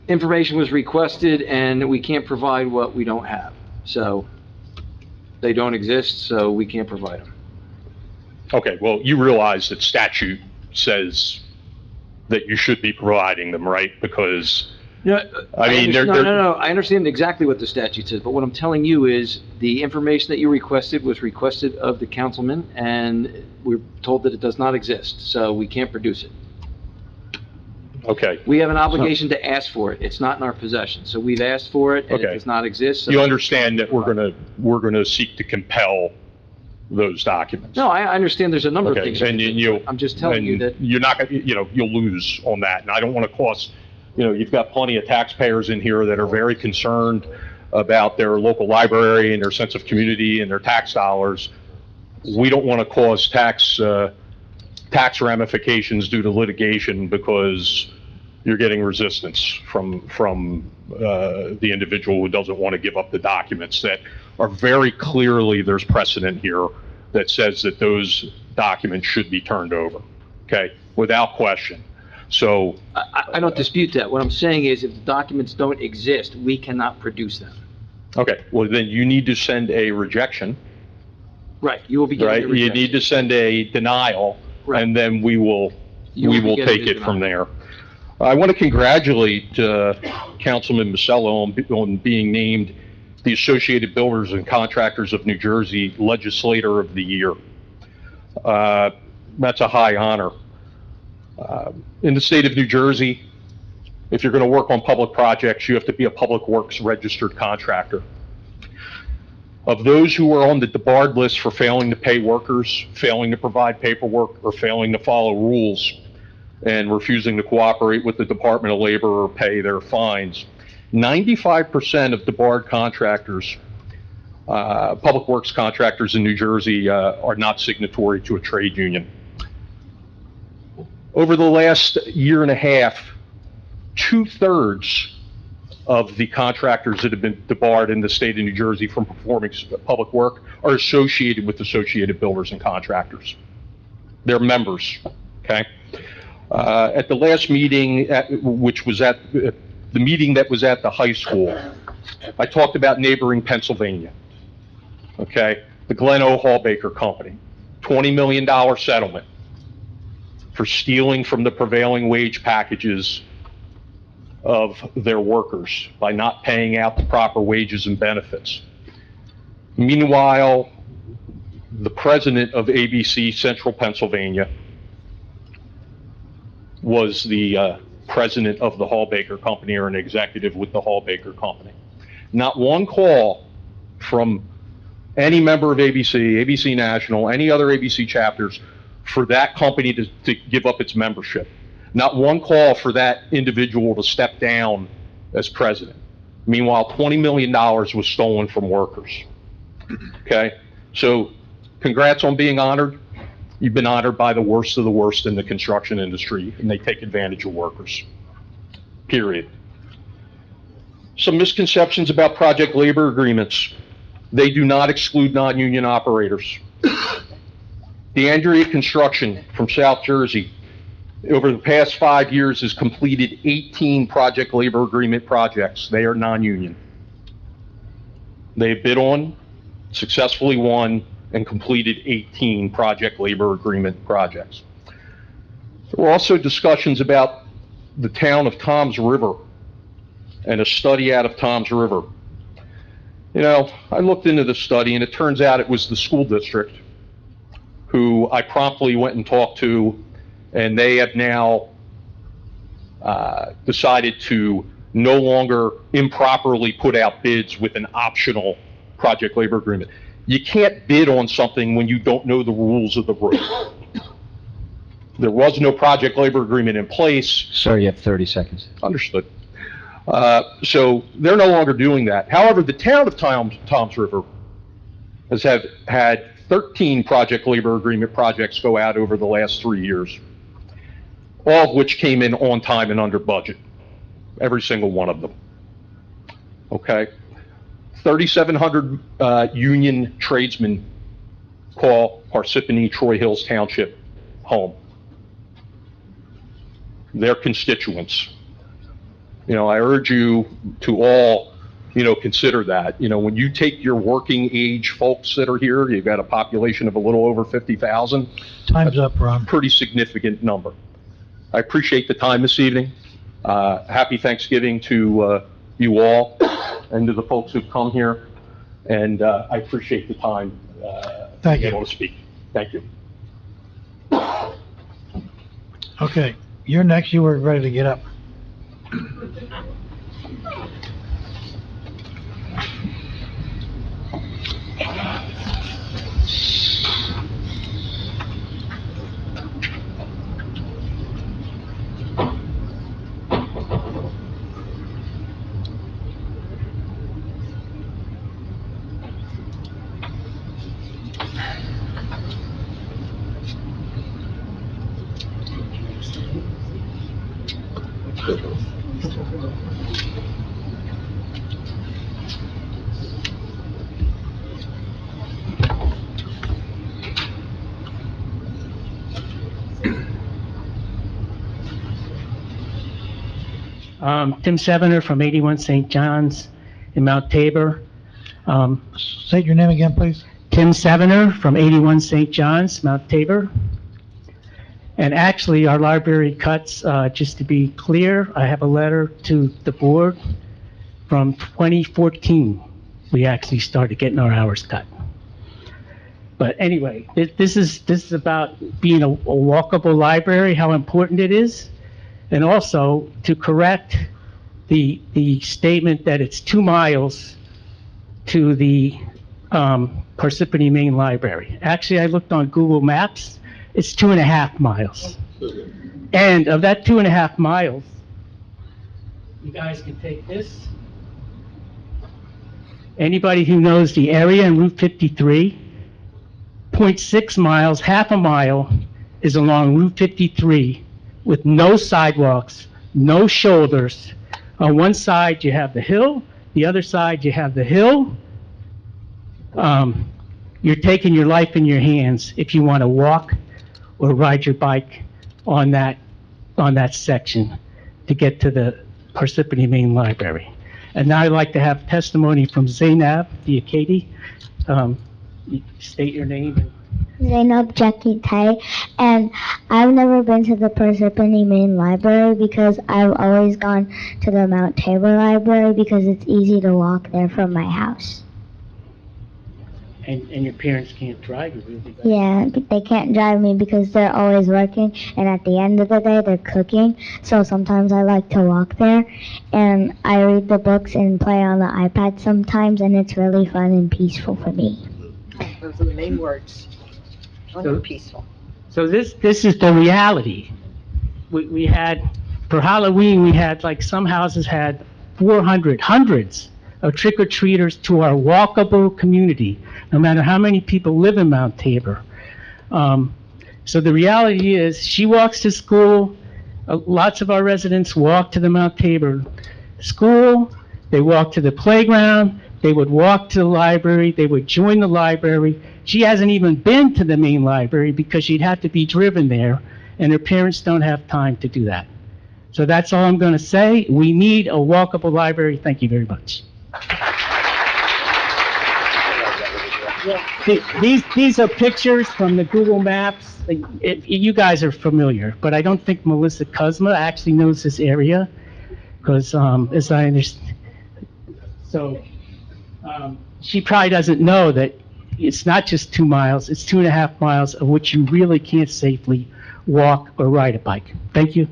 information was requested, and we can't provide what we don't have. So they don't exist, so we can't provide them. Okay, well, you realize that statute says that you should be providing them, right? Because No, I mean, no, I understand exactly what the statute says, but what I'm telling you is the information that you requested was requested of the councilman, and we're told that it does not exist, so we can't produce it. Okay. We have an obligation to ask for it. It's not in our possession, so we've asked for it, and it Okay. does not exist. So You understand that we're gonna seek to compel those documents? No, I understand there's a number of Okay, things. and you. I'm just telling you and that. You're not gonna, you'll lose on that, and I don't want to cost, you've got plenty of taxpayers in here that are very concerned about their local library and their sense of community and their tax dollars. We don't want to cause tax ramifications due to litigation because you're getting resistance from the individual who doesn't want to give up the documents that are very clearly, there's precedent here that says that those documents should be turned over, okay, without question. So. I don't dispute that. What I'm saying is if the documents don't exist, we cannot produce them. Okay, well, then you need to send a rejection. Right, you will be getting a Right, you rejection. need to send a denial, and then we will You will be getting take a it from there. I want to congratulate Councilman Masello on being named the Associated Builders and Contractors of New Jersey Legislator of the Year. That's a high honor. In the state of New Jersey, if you're going to work on public projects, you have to be a Public Works registered contractor. Of those who are on the debarred list for failing to pay workers, failing to provide paperwork, or failing to follow rules, and refusing to cooperate with the Department of Labor or pay their fines, 95% of debarred contractors, public works contractors in New Jersey, are not signatory to a trade union. Over the last year and a half, 2/3 of the contractors that have been debarred in the state of New Jersey from performing public work are associated with Associated Builders and Contractors. They're members, okay? At the last meeting, which was at the meeting that was at the high school, I talked about neighboring Pennsylvania, okay? The Glen O. Hallbaker Company, $20 million settlement for stealing from the prevailing wage packages of their workers by not paying out the proper wages and benefits. Meanwhile, the president of ABC Central Pennsylvania was the president of the Hallbaker Company or an executive with the Hallbaker Company. Not one call from any member of ABC, ABC National, any other ABC chapters for that company to give up its membership. Not one call for that individual to step down as president. Meanwhile, $20 million was stolen from workers. Okay? So congrats on being honored. You've been honored by the worst of the worst in the construction industry, and they take advantage of workers. Period. Some misconceptions about project labor agreements. They do not exclude non-union operators. DeAndrea Construction from South Jersey, over the past 5 years, has completed 18 project labor agreement projects. They are non-union. They have bid on, successfully won, and completed 18 project labor agreement projects. There were also discussions about the town of Toms River and a study out of Toms River. You know, I looked into the study, and it turns out it was the school district who I promptly went and talked to, and they have now decided to no longer improperly put out bids with an optional project labor agreement. You can't bid on something when you don't know the rules of the road. There was no project labor agreement in place. Sir, you have 30 seconds. Understood. So they're no longer doing that. However, the town of Toms River has had 13 project labor agreement projects go out over the last 3 years, all of which came in on time and under budget, every single one of them. Okay? 3,700 union tradesmen call Parsippany-Troy Hills Township home. Their constituents. You know, I urge you to all, consider that. You know, when you take your working age folks that are here, you've got a population of a little over 50,000. Time's up, Ron. Pretty significant number. I appreciate the time this evening. Happy Thanksgiving to you all and to the folks who've come here, and I appreciate the time Thank to be you. able to speak. Thank you. Okay, you're next. You were ready to get up. Tim Sevener from 81 St. John's in Mount Tabor. State your name again, please. Tim Sevener from 81 St. John's, Mount Tabor. And actually, our library cuts, just to be clear, I have a letter to the board from 2014. We actually started getting our hours cut. But anyway, this is about being a walkable library, how important it is. And also to correct the statement that it's 2 miles to the Parsippany Main Library. Actually, I looked on Google Maps, it's 2.5 miles. And of that 2.5 miles, you guys can take this. Anybody who knows the area in Route 53, 0.6 miles, half a mile, is along Route 53 with no sidewalks, no shoulders. On one side, you have the hill, the other side, you have the hill. You're taking your life in your hands if you want to walk or ride your bike on that section to get to the Parsippany Main Library. And now I'd like to have testimony from Zainab Diakati. State your name. Zainab Jackie Tai, and I've never been to the Parsippany Main Library because I've always gone to the Mount Tabor Library because it's easy to walk there from my house. And your parents can't drive you, really? But Yeah, they can't drive me because they're always working, and at the end of the day, they're cooking. So sometimes I like to walk there, and I read the books and play on the iPad sometimes, and it's really fun and peaceful for me. Those are the main words. Fun and peaceful. So this is the reality. We had, for Halloween, we had, like, some houses had hundreds of trick-or-treaters to our walkable community, no matter how many people live in Mount Tabor. So the reality is, she walks to school, lots of our residents walk to the Mount Tabor school, they walk to the playground, they would walk to the library, they would join the library. She hasn't even been to the main library because she'd have to be driven there, and her parents don't have time to do that. So that's all I'm going to say. We need a walkable library. Thank you very much. These are pictures from the Google Maps. You guys are familiar, but I don't think Melissa Kuzma actually knows this area, because as I understand, so she probably doesn't know that it's not just 2 miles, it's 2.5 miles of which you really can't safely walk or ride a bike. Thank you.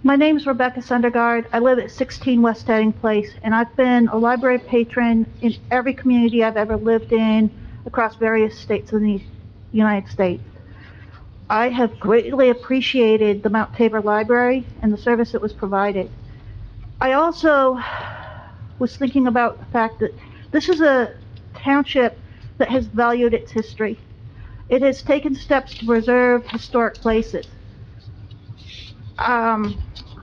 My name is Rebecca Sundergaard. I live at 16 West Heading Place, and I've been a library patron in every community I've ever lived in across various states in the United States. I have greatly appreciated the Mount Tabor Library and the service that was provided. I also was thinking about the fact that this is a township that has valued its history. It has taken steps to preserve historic places.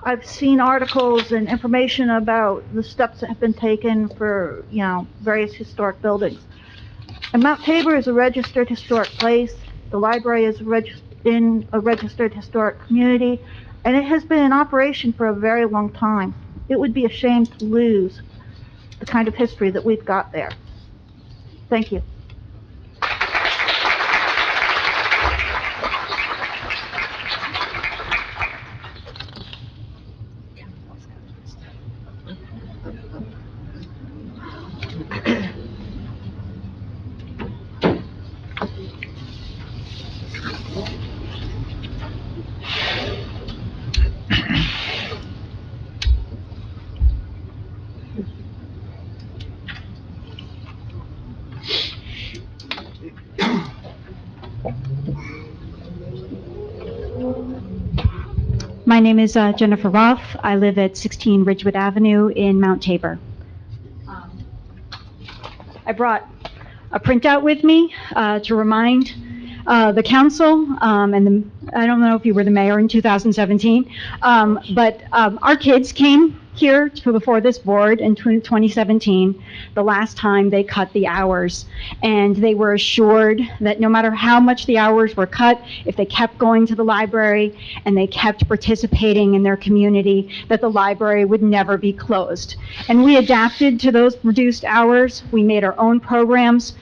I've seen articles and information about the steps that have been taken for, various historic buildings. And Mount Tabor is a registered historic place. The library is in a registered historic community, and it has been in operation for a very long time. It would be a shame to lose the kind of history that we've got there. Thank you. My name is Jennifer Roth. I live at 16 Ridgewood Avenue in Mount Tabor. I brought a printout with me to remind the council, I don't know if you were the mayor in 2017, but our kids came here before this board in 2017, the last time they cut the hours. And they were assured that no matter how much the hours were cut, if they kept going to the library and they kept participating in their community, that the library would never be closed. And we adapted to those reduced hours. We made our own programs.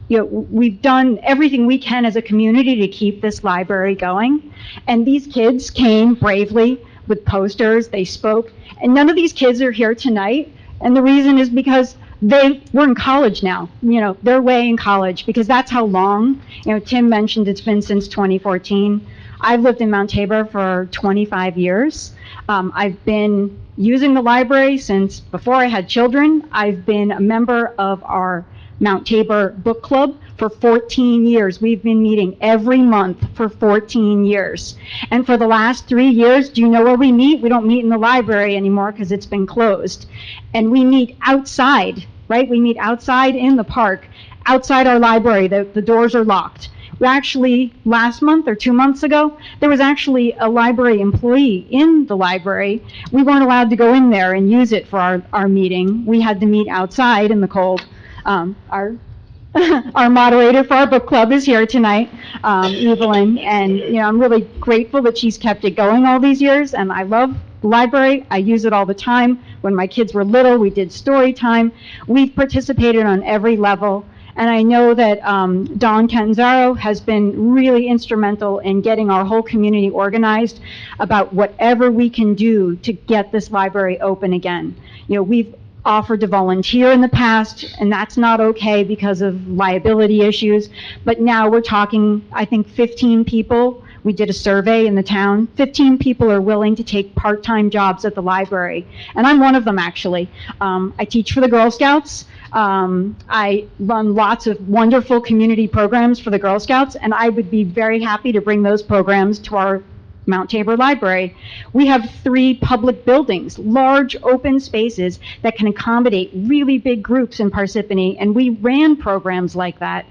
We've done everything we can as a community to keep this library going. And these kids came bravely with posters, they spoke, and none of these kids are here tonight. And the reason is because we're in college now. They're way in college because that's how long, Tim mentioned it's been since 2014. I've lived in Mount Tabor for 25 years. I've been using the library since before I had children. I've been a member of our Mount Tabor Book Club for 14 years. We've been meeting every month for 14 years. And for the last 3 years, do you know where we meet? We don't meet in the library anymore because it's been closed. And we meet outside, right? We meet outside in the park, outside our library. The doors are locked. We actually, last month or 2 months ago, there was actually a library employee in the library. We weren't allowed to go in there and use it for our meeting. We had to meet outside in the cold. Our moderator for our book club is here tonight, Evelyn, and I'm really grateful that she's kept it going all these years. And I love the library. I use it all the time. When my kids were little, we did story time. We've participated on every level. And I know that Don Canzaro has been really instrumental in getting our whole community organized about whatever we can do to get this library open again. We've offered to volunteer in the past, and that's not okay because of liability issues. But now we're talking, I think, 15 people. We did a survey in the town. 15 people are willing to take part-time jobs at the library. And I'm one of them, actually. I teach for the Girl Scouts. I run lots of wonderful community programs for the Girl Scouts, and I would be very happy to bring those programs to our Mount Tabor Library. We have 3 public buildings, large open spaces that can accommodate really big groups in Parsippany, and we ran programs like that.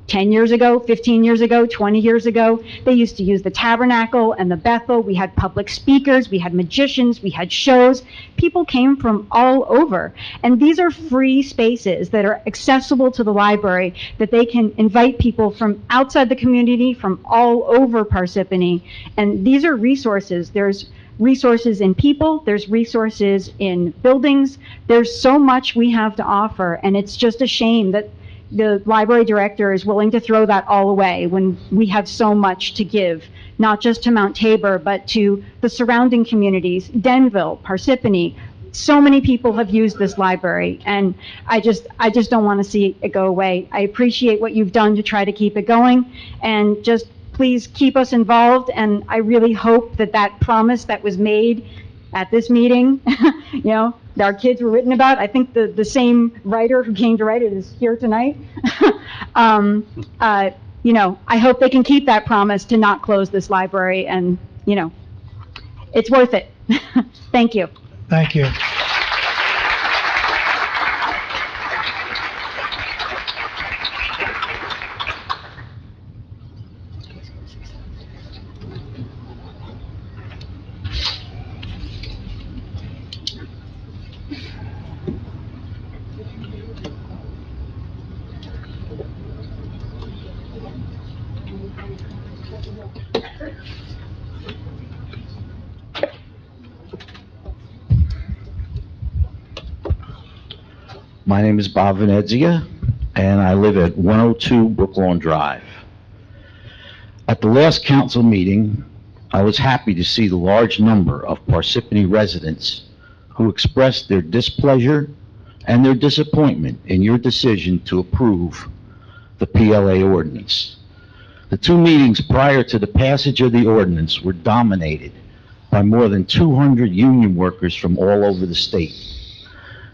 10 years ago, 15 years ago, 20 years ago, they used to use the Tabernacle and the Bethel. We had public speakers, we had magicians, we had shows. People came from all over. And these are free spaces that are accessible to the library, that they can invite people from outside the community, from all over Parsippany. And these are resources. There's resources in people, there's resources in buildings. There's so much we have to offer, and it's just a shame that the library director is willing to throw that all away when we have so much to give, not just to Mount Tabor, but to the surrounding communities, Denville, Parsippany. So many people have used this library, and I just don't want to see it go away. I appreciate what you've done to try to keep it going, and just please keep us involved. And I really hope that that promise that was made at this meeting, that our kids were written about. I think the same writer who came to write it is here tonight. I hope they can keep that promise to not close this library, and, it's worth it. Thank you. Thank you. My name is Bob Venezia, and I live at 102 Brooklawn Drive. At the last council meeting, I was happy to see the large number of Parsippany residents who expressed their displeasure and their disappointment in your decision to approve the PLA ordinance. The two meetings prior to the passage of the ordinance were dominated by more than 200 union workers from all over the state.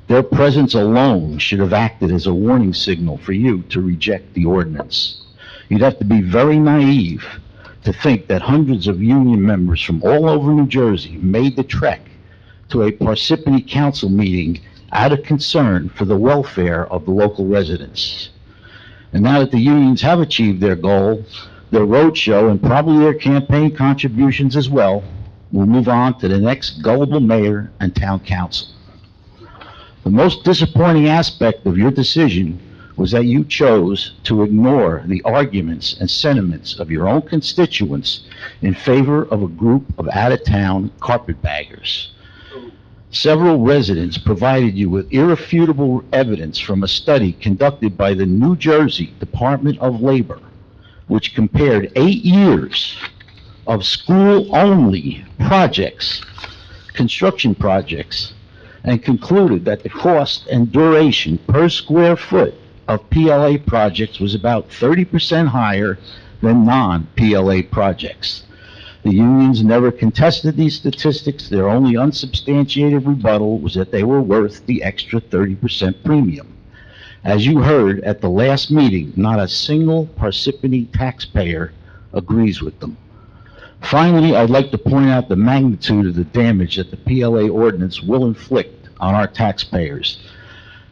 Their presence alone should have acted as a warning signal for you to reject the ordinance. You'd have to be very naive to think that hundreds of union members from all over New Jersey made the trek to a Parsippany council meeting out of concern for the welfare of the local residents. And now that the unions have achieved their goal, their roadshow, and probably their campaign contributions as well, we'll move on to the next gullible mayor and town council. The most disappointing aspect of your decision was that you chose to ignore the arguments and sentiments of your own constituents in favor of a group of out-of-town carpetbaggers. Several residents provided you with irrefutable evidence from a study conducted by the New Jersey Department of Labor, which compared 8 years of school-only projects, construction projects, and concluded that the cost and duration per square foot of PLA projects was about 30% higher than non-PLA projects. The unions never contested these statistics. Their only unsubstantiated rebuttal was that they were worth the extra 30% premium. As you heard at the last meeting, not a single Parsippany taxpayer agrees with them. Finally, I'd like to point out the magnitude of the damage that the PLA ordinance will inflict on our taxpayers.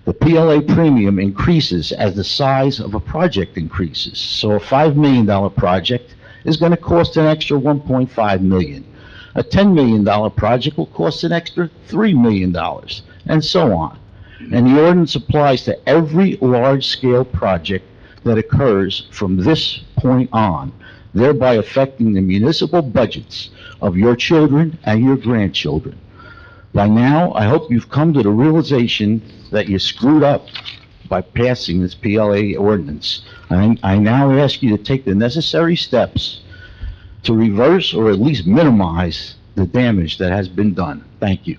The PLA premium increases as the size of a project increases. So a $5 million project is going to cost an extra $1.5 million. A $10 million project will cost an extra $3 million, and so on. And the ordinance applies to every large-scale project that occurs from this point on, thereby affecting the municipal budgets of your children and your grandchildren. By now, I hope you've come to the realization that you screwed up by passing this PLA ordinance. I now ask you to take the necessary steps to reverse or at least minimize the damage that has been done. Thank you.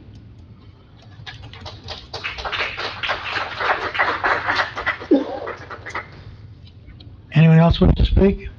Anyone else wish to speak?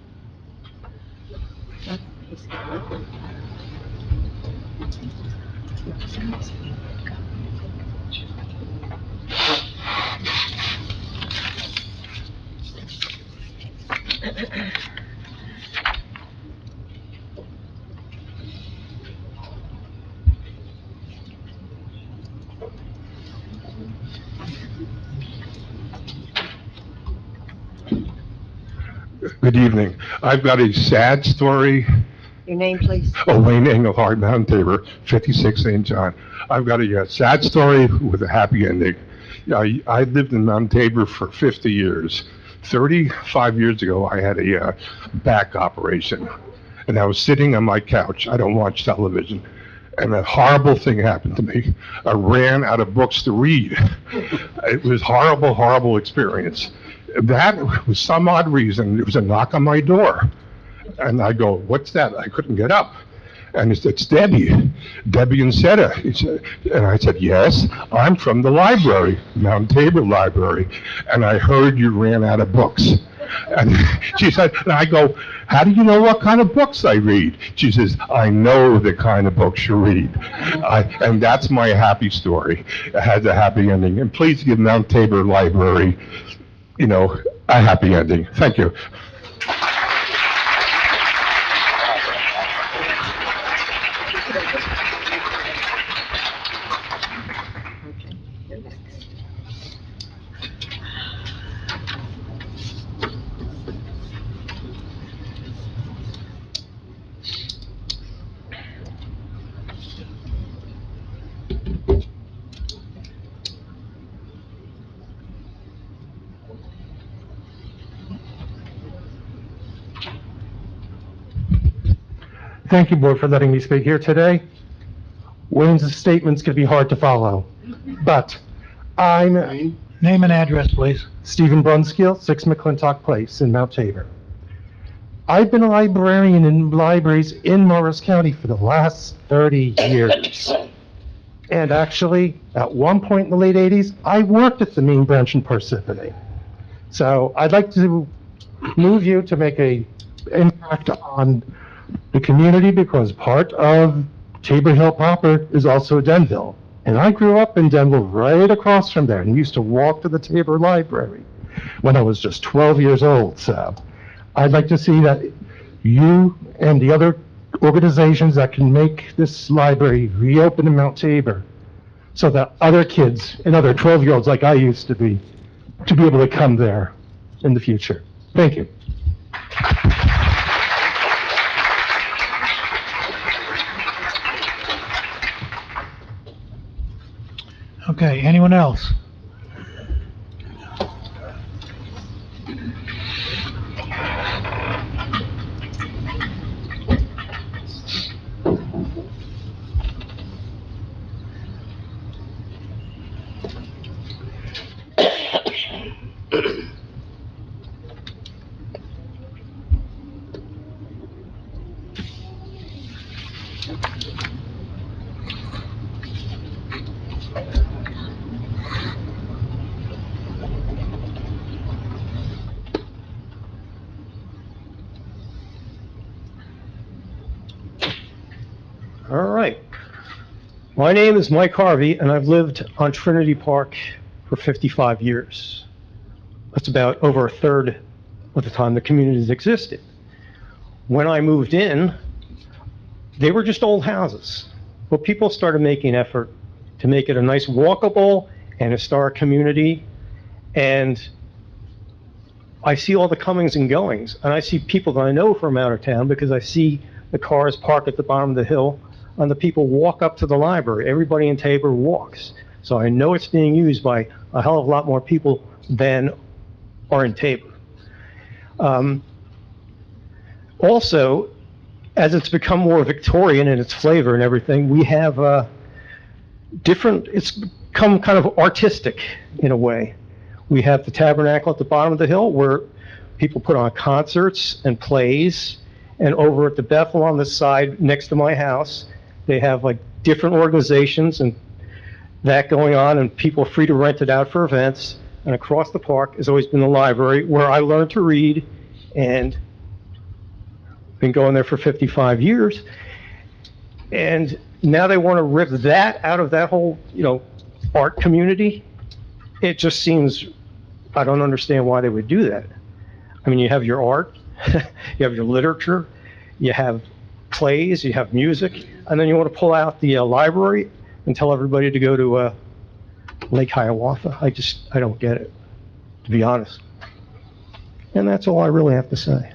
Good evening. I've got a sad story. Your name, please? Oh, Wayne Engelhard, Mount Tabor, 56 St. John. I've got a sad story with a happy ending. I lived in Mount Tabor for 50 years. 35 years ago, I had a back operation, and I was sitting on my couch. I don't watch television. And a horrible thing happened to me. I ran out of books to read. It was horrible, horrible experience. That was some odd reason. There was a knock on my door. And I go, what's that? I couldn't get up. And it's Debbie and Seta. And I said, yes, I'm from the library, Mount Tabor Library. And I heard you ran out of books. And she said, and I go, how do you know what kind of books I read? She says, I know the kind of books you read. And that's my happy story. It has a happy ending. And please give Mount Tabor Library, a happy ending. Thank you. Thank you, Board, for letting me speak here today. Wayne's statement's going to be hard to follow, but I'm Name and address, please. Stephen Brunskill, 6 McClintock Place in Mount Tabor. I've been a librarian in libraries in Morris County for the last 30 years. And actually, at one point in the late 80s, I worked at the main branch in Parsippany. So I'd like to move you to make an impact on the community because part of Tabor Hill proper is also Denville. And I grew up in Denville right across from there and used to walk to the Tabor Library when I was just 12 years old. So I'd like to see that you and the other organizations that can make this library reopen in Mount Tabor so that other kids and other 12-year-olds like I used to be able to come there in the future. Thank you. Okay, anyone else? All right. My name is Mike Harvey, and I've lived on Trinity Park for 55 years. That's about over a third of the time the community's existed. When I moved in, they were just old houses. But people started making an effort to make it a nice walkable and historic community. And I see all the comings and goings, and I see people that I know from out of town because I see the cars parked at the bottom of the hill, and the people walk up to the library. Everybody in Tabor walks. So I know it's being used by a hell of a lot more people than are in Tabor. Also, as it's become more Victorian in its flavor and everything, we have it's become kind of artistic in a way. We have the Tabernacle at the bottom of the hill where people put on concerts and plays, and over at the Bethel on the side next to my house, they have like different organizations and that going on, and people are free to rent it out for events. And across the park has always been the library where I learned to read, and been going there for 55 years. And now they want to rip that out of that whole, art community. It just seems, I don't understand why they would do that. I mean, you have your art, you have your literature, you have plays, you have music, and then you want to pull out the library and tell everybody to go to Lake Hiawatha. I don't get it, to be honest. And that's all I really have to say.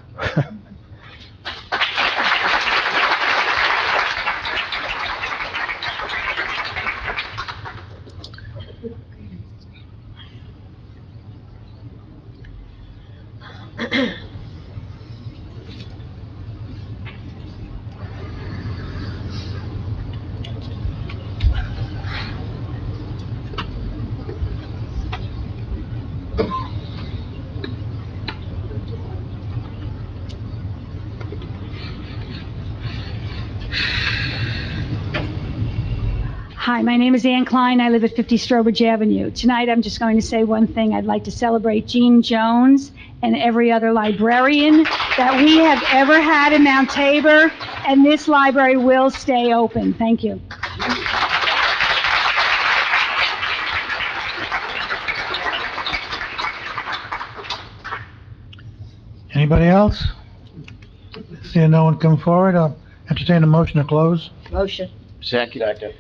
Hi, my name is Ann Klein. I live at 50 Strobridge Avenue. Tonight, I'm just going to say one thing. I'd like to celebrate Jean Jones and every other librarian that we have ever had in Mount Tabor, and this library will stay open. Thank you. Anybody else? Seeing no one come forward, I'll entertain a motion to close. Motion. Second.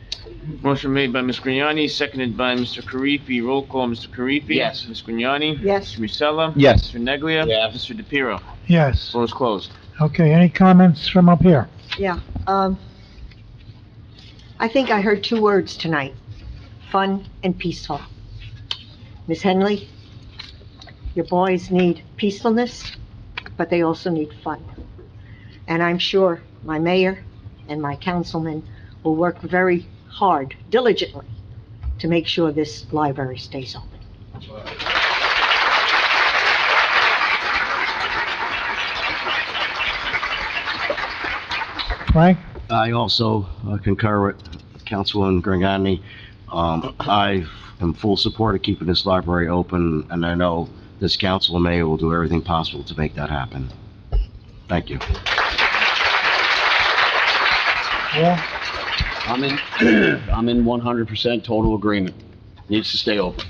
Motion made by Ms. Grignani, seconded by Mr. Karifi. Roll call, Mr. Karifi. Yes. Ms. Grignani. Yes. Mr. Musella. Yes. Mr. Neglia. Yes. Mr. DePiero. Yes. Floor is closed. Okay, any comments from up here? Yeah, I think I heard two words tonight, fun and peaceful. Ms. Henley, your boys need peacefulness, but they also need fun. And I'm sure my mayor and my councilman will work very hard, diligently, to make sure this library stays open. Frank? I also concur with Councilwoman Grignani. I am full support of keeping this library open, and I know this council and mayor will do everything possible to make that happen. Thank you. Yeah. I'm in 100% total agreement. Needs to stay open.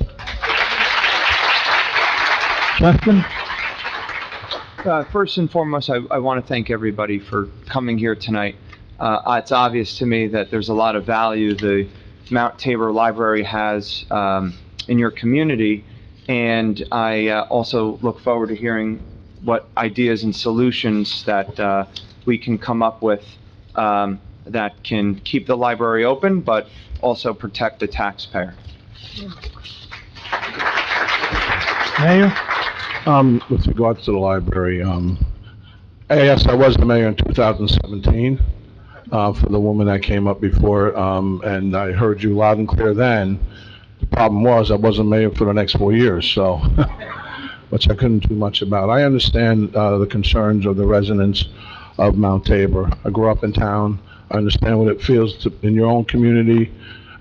Justin? First and foremost, I want to thank everybody for coming here tonight. It's obvious to me that there's a lot of value the Mount Tabor Library has in your community, and I also look forward to hearing what ideas and solutions that we can come up with that can keep the library open, but also protect the taxpayer. Mayor? With regards to the library, yes, I was the mayor in 2017, for the woman that came up before, and I heard you loud and clear then. The problem was I wasn't mayor for the next 4 years, so, which I couldn't do much about. I understand, the concerns of the residents of Mount Tabor. I grew up in town. I understand what it feels to, in your own community.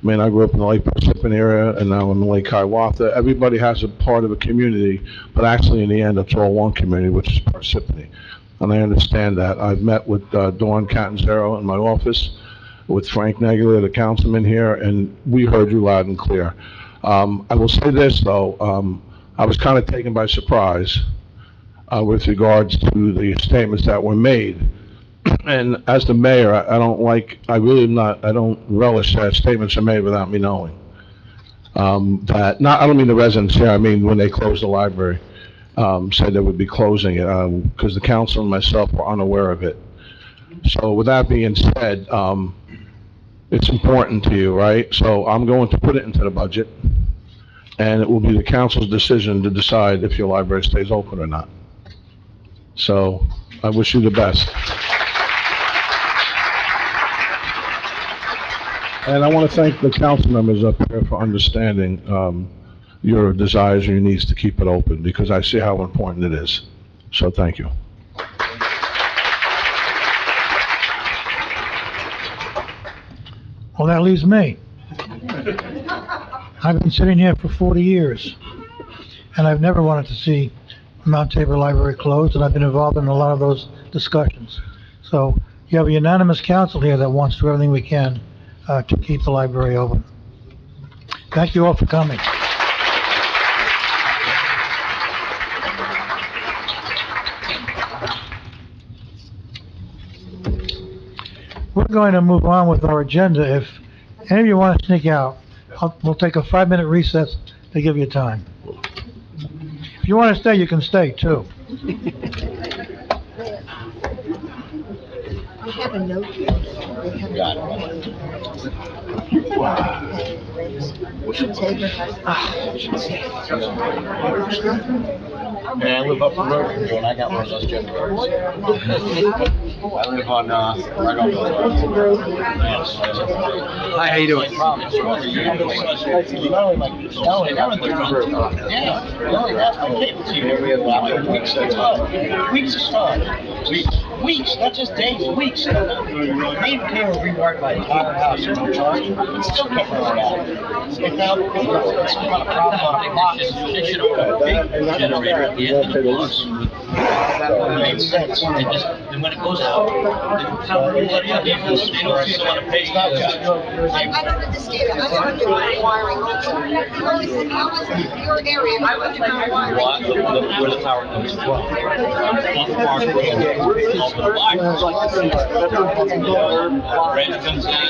I mean, I grew up in the Lake Parsippany area, and now I'm in Lake Hiawatha. Everybody has a part of a community, but actually in the end, it's all one community, which is Parsippany. And I understand that. I've met with Dawn Catanzaro in my office, with Frank Neglia, the councilman here, and we heard you loud and clear. I will say this, though, I was kind of taken by surprise with regards to the statements that were made. And as the mayor, I don't relish that statements are made without me knowing. I don't mean the residents here, I mean when they closed the library, said they would be closing it, because the council and myself were unaware of it. So with that being said, it's important to you, right? So I'm going to put it into the budget, and it will be the council's decision to decide if your library stays open or not. So I wish you the best. And I want to thank the council members up here for understanding your desires and your needs to keep it open, because I see how important it is. So thank you. Well, that leaves me. I've been sitting here for 40 years, and I've never wanted to see Mount Tabor Library closed, and I've been involved in a lot of those discussions. So you have a unanimous council here that wants to do everything we can to keep the library open. Thank you all for coming. We're going to move on with our agenda. If any of you want to sneak out, we'll take a 5-minute recess to give you time. If you want to stay, you can stay too. I have a note here. And I live up the road from you, and I got one of those generators. I live on, right on the road. Hi, how you doing? Weeks, not just days, weeks. Main cable rewired my entire house in the charge, it still kept going out. It found it's got a problem on a box. They should have put a big generator at the end of the box. That makes sense. And when it goes out, they don't really want to pay. I don't understand. I don't do wiring. How is your area? Where the tower comes from. Red comes in, green comes out.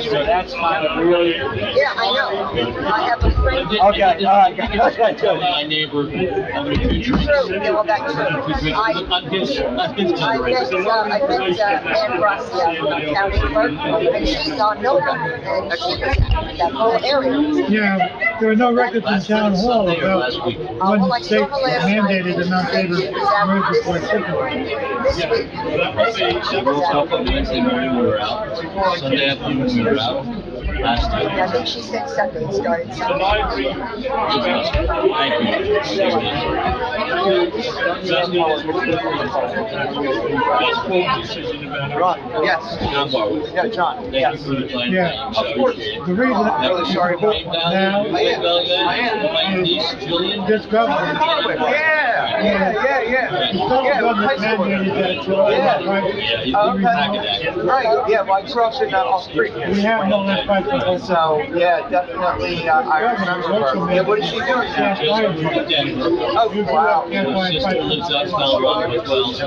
So that's kind of really. Yeah, I know. I have a friend. Okay, all right. My neighbor Yeah, well, that's true. I met Ann Gracia, county clerk, and she's on Milton, and she was that whole area. Yeah, there are no records in town hall about Well, I when state saw her last night. mandated the Mount Tabor She was out merger for this week. This week she was out. Wednesday morning we were out, Sunday afternoon we were out, last I year. think she said Sunday, it started Sunday. Ron, yes. John Barwood. Yeah, John, yes. Yeah, of course. The reason I'm really sorry about now My niece Jillian. this government. Yeah. The federal government mandated that it's all right. Right, yeah, well, I grew up in Off Creek. We have no less fight. So, yeah, definitely, I remember her. Yeah, what is she doing now? Oh, wow. Her sister lives out Bell Road as well, so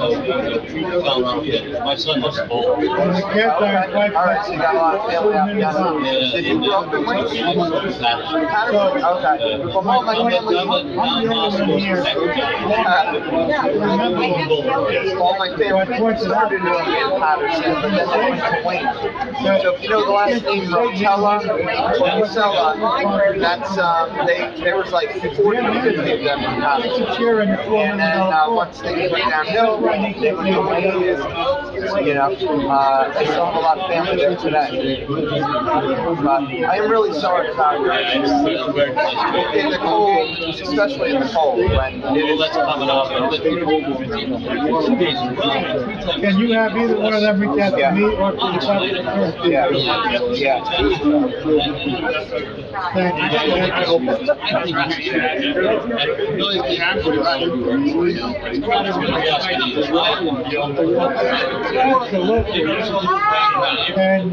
Bell Road, yeah. My son lives in Boulder. Okay, all right, so you got a lot of family out there. Did you grow up in Wayne? Patterson? Okay. Well, all my family, all my family started in Patterson, but then they went to Wayne. So if you know the last name Rotella, there was like 40 or 50 of them in Patterson. And then once they went downhill, they went to Wayne. You know, I still have a lot of family there today. But I am really sorry about it. In the cold, especially in the cold, when it is coming up. Can you have either one of them reach out to me or to the public? And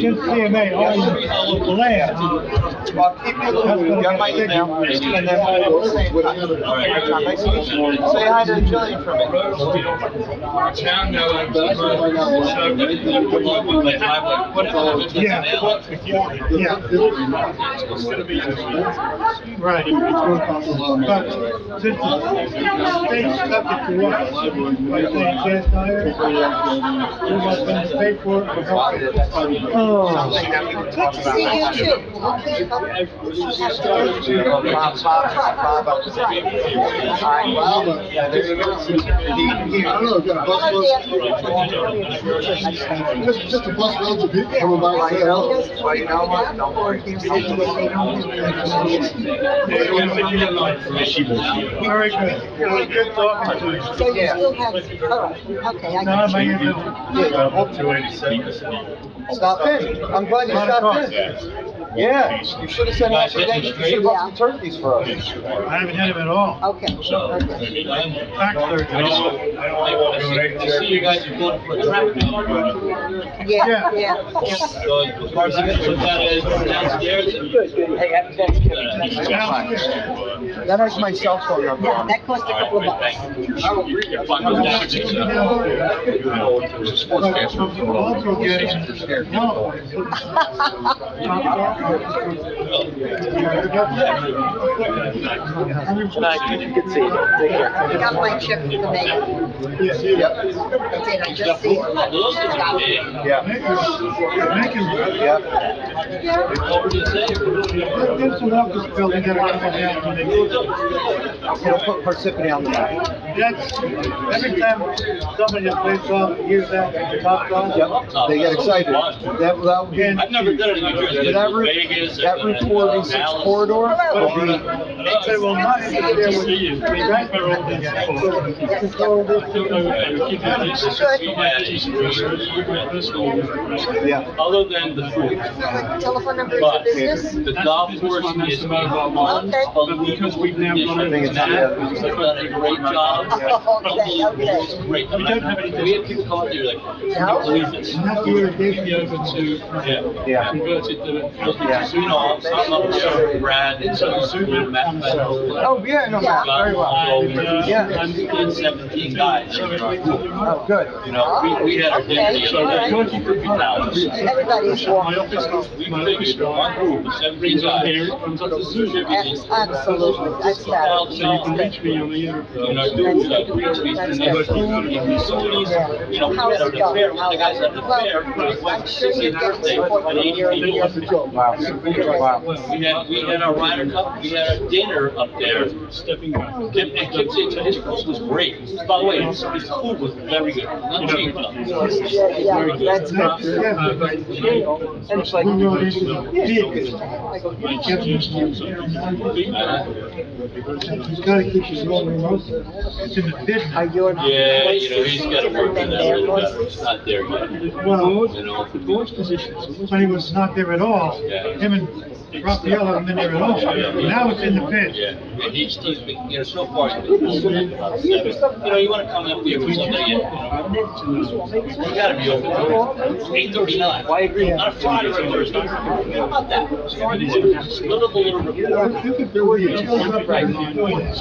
since CMA owns the land, I'll keep you you got my email, and then we'll stay in touch. Nice to meet you. Say hi to Jillian for right. But since the state's subject to us, by saying cast iron, we must then pay for it or help it. something that we can talk about. See you too. Okay, Bob, Just a bus loads of people coming by. Well, you know what? Don't worry. Very good. It was good talking to you. So you still have, all right, okay, I Now, got am I you. Stop in. I'm glad you stopped in. Yeah, you should have said happy day. You should have bought some turkeys for us. I haven't had him at all. Okay. Back there. I see you guys are going for a traffic. Yeah. So, as far as I can put that is downstairs. Hey, happy Thanksgiving. That has my cell phone number Yeah, on it. that cost a couple of bucks. Also getting, no. You can see it. Take care. I got my check from the mayor. Yep. I did, I just see it. Got it. Yeah. Thank you. There's some office buildings that are coming down. It'll put Parsippany on the map. That's, every time somebody just plays off, hears that, talks on. Yep. They get excited. That would be. I've never done it in New Jersey. That Route 406 corridor will be. They will not interfere with the federal Yeah. Other than the food. Telephone number is But the business? the golf course is because we've now done it. They've done a great job. Okay. Great. We don't have anything. We have people come up here like, can't believe this. Yeah. Converted to, so, you know, I'm sure Brad and some Matt. Oh, yeah, no, Matt, very well. Yeah. And 17 guys. Oh, good. You know, we had a day, so 250,000. Everybody's walking. Absolutely, that's fabulous. So you can reach me on the internet. That's good. How's it going? Well, I'm sure you're getting support from your. We had our Ryder Cup, we had a dinner up there. Stepping back. And Kip said his food was great. By the way, his food was very good. Not cheap, but very good. That's good. And it's like. He's gotta keep his own remote. It's in the bid. Are you? Yeah, he's got to work on that. It's not there yet. Well, You know, when he was not there at all, him and Raphael haven't been there at all. Now it's in the bid. Yeah, and he's been, so far, he's been spending about 7. You want to come up here for something, you gotta be open. 8:39. Well, I agree. On a Friday or Thursday. How about that? Little report. Right. I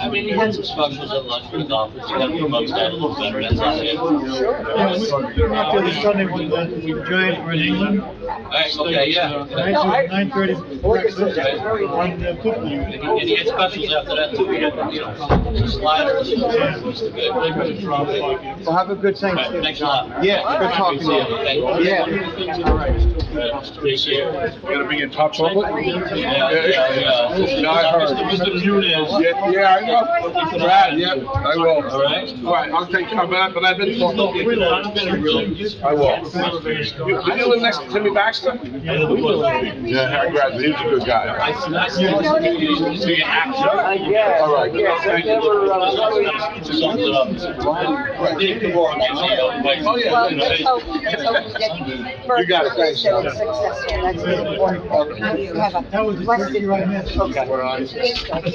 mean, he had some specials at lunch for the golfers. He got the bugs that a little better. That's not it. Yeah, we're up there this Sunday with the Giants for England. Okay, yeah. 9:30 breakfast on football. And he had specials after that too. He had, sliders. Well, have a good Thanksgiving. Thanks a lot. Yeah, good talking to you. Yeah. All right. Take care. You gonna be in top chocolate? Yeah. No, I heard. Mr. Nunez. Yeah, I know. Brad, yeah, I will. All right. All right, I'll take come back, but I've been talking. I will. You live next to Timmy Baxter? Yeah, I graduated. He's a good guy. I see you action. All right. Well, let's hope that You got it, thanks. that it's successful. That's the important. You have a blessed. Keep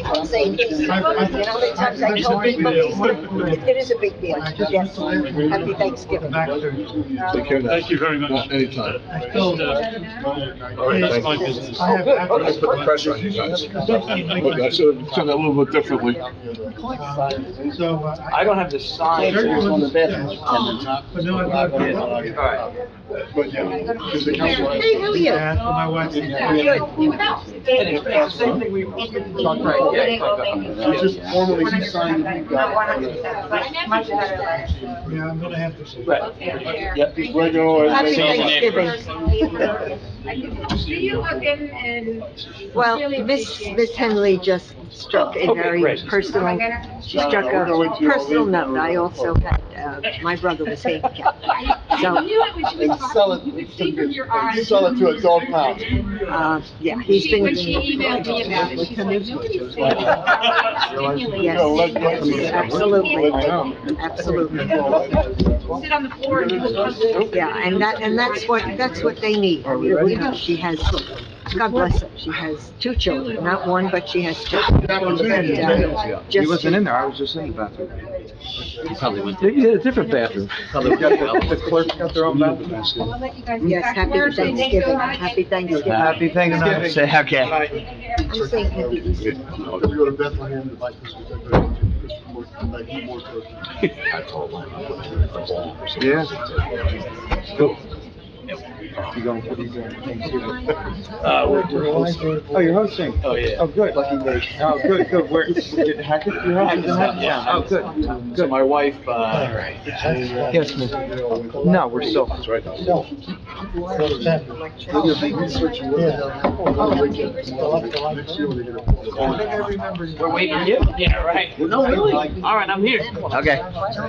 on saying peace. You know how many times I told people it is a big deal. Yes. Happy Thanksgiving. Take care now. Thank you very much. Anytime. All right, that's my business. I have I put the pressure on you guys. I should have done it a little bit differently. So, I don't have the sign. on the bed. But no, I've got. All right. But yeah, because the council. Hey, how are you? Yeah, for my wife. Just formally signed. Yeah, I'm gonna have to say. Happy Thanksgiving. See you again and. Well, Miss Henley just struck a very personal, she struck a personal note. I also had, my brother was handicapped. So, Sell it to a dog pound. yeah, he's been. When she emailed me about it, she said, Yes, absolutely, absolutely. sit on the floor and. Yeah, and that's what they need. You know, she has, God bless her, she has 2 children, not 1, but she has 2. He wasn't in there, I was just in the bathroom. He probably went there. He had a different bathroom. The clerk got their own bathroom. Yes, happy Thanksgiving, happy Thanksgiving. Happy Thanksgiving. Say, okay. I'm saying happy Easter. If you go to Bethlehem, the bike was more turkey. Yeah. Cool. You going for these Thanksgiving? We're hosting. Oh, you're hosting? Oh, yeah. Oh, good. Lucky day. Oh, good, good. Where, did Hackett? Your house is in Hackett? Yeah. Oh, good. Good. My wife, All right. Yes, Mr. No, we're still. That's right. We're waiting for you? Yeah, right. No, really? All right, I'm here. Okay.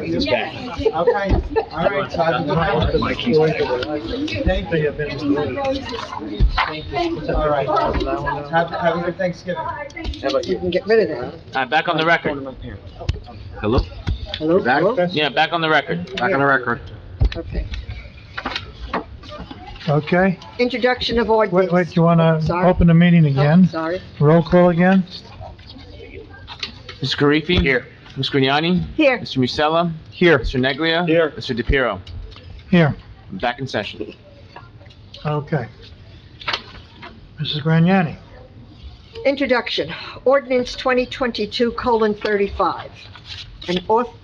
He's back. Okay. All right. All right. Have a good Thanksgiving. How about you can get rid of that? All right, back on the record. Hello? Hello? Back? Yeah, back on the record. Back on the record. Okay. Okay, Introduction of ordinance. wait, you wanna Sorry. open the meeting again? Sorry. Roll call again? Mr. Karifi? Here. Ms. Grignani? Here. Mr. Musella? Here. Mr. Neglia? Here. Mr. DePiero? Here, Back in session. okay. Mrs. Grignani? Introduction, ordinance 2022:35.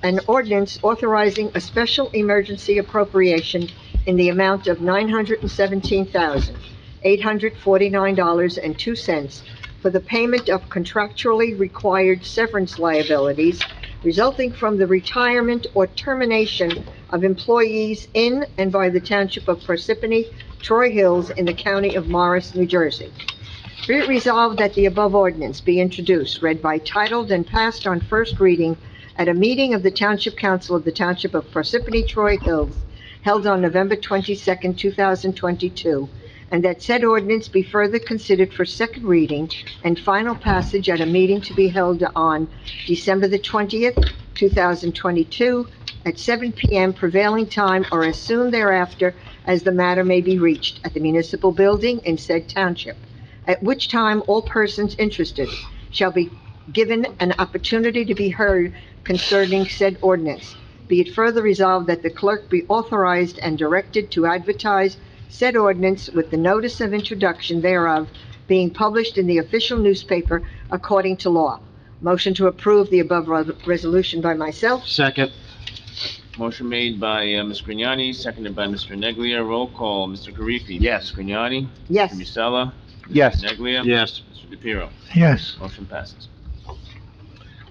An ordinance authorizing a special emergency appropriation in the amount of $917,849.02 for the payment of contractually required severance liabilities resulting from the retirement or termination of employees in and by the Township of Parsippany-Troy Hills in the County of Morris, New Jersey. Be it resolved that the above ordinance be introduced, read by title, and passed on first reading at a meeting of the Township Council of the Township of Parsippany-Troy Hills held on November 22nd, 2022, and that said ordinance be further considered for second reading and final passage at a meeting to be held on December the 20th, 2022, at 7 p.m. prevailing time or as soon thereafter as the matter may be reached at the municipal building in said township, at which time all persons interested shall be given an opportunity to be heard concerning said ordinance. Be it further resolved that the clerk be authorized and directed to advertise said ordinance with the notice of introduction thereof being published in the official newspaper according to law. Motion to approve the above resolution by myself. Second. Motion made by Ms. Grignani, seconded by Mr. Neglia. Roll call, Mr. Karifi. Yes. Ms. Grignani. Yes. Mr. Musella. Yes. Mr. Neglia. Yes. Mr. DePiero. Yes. Motion passes.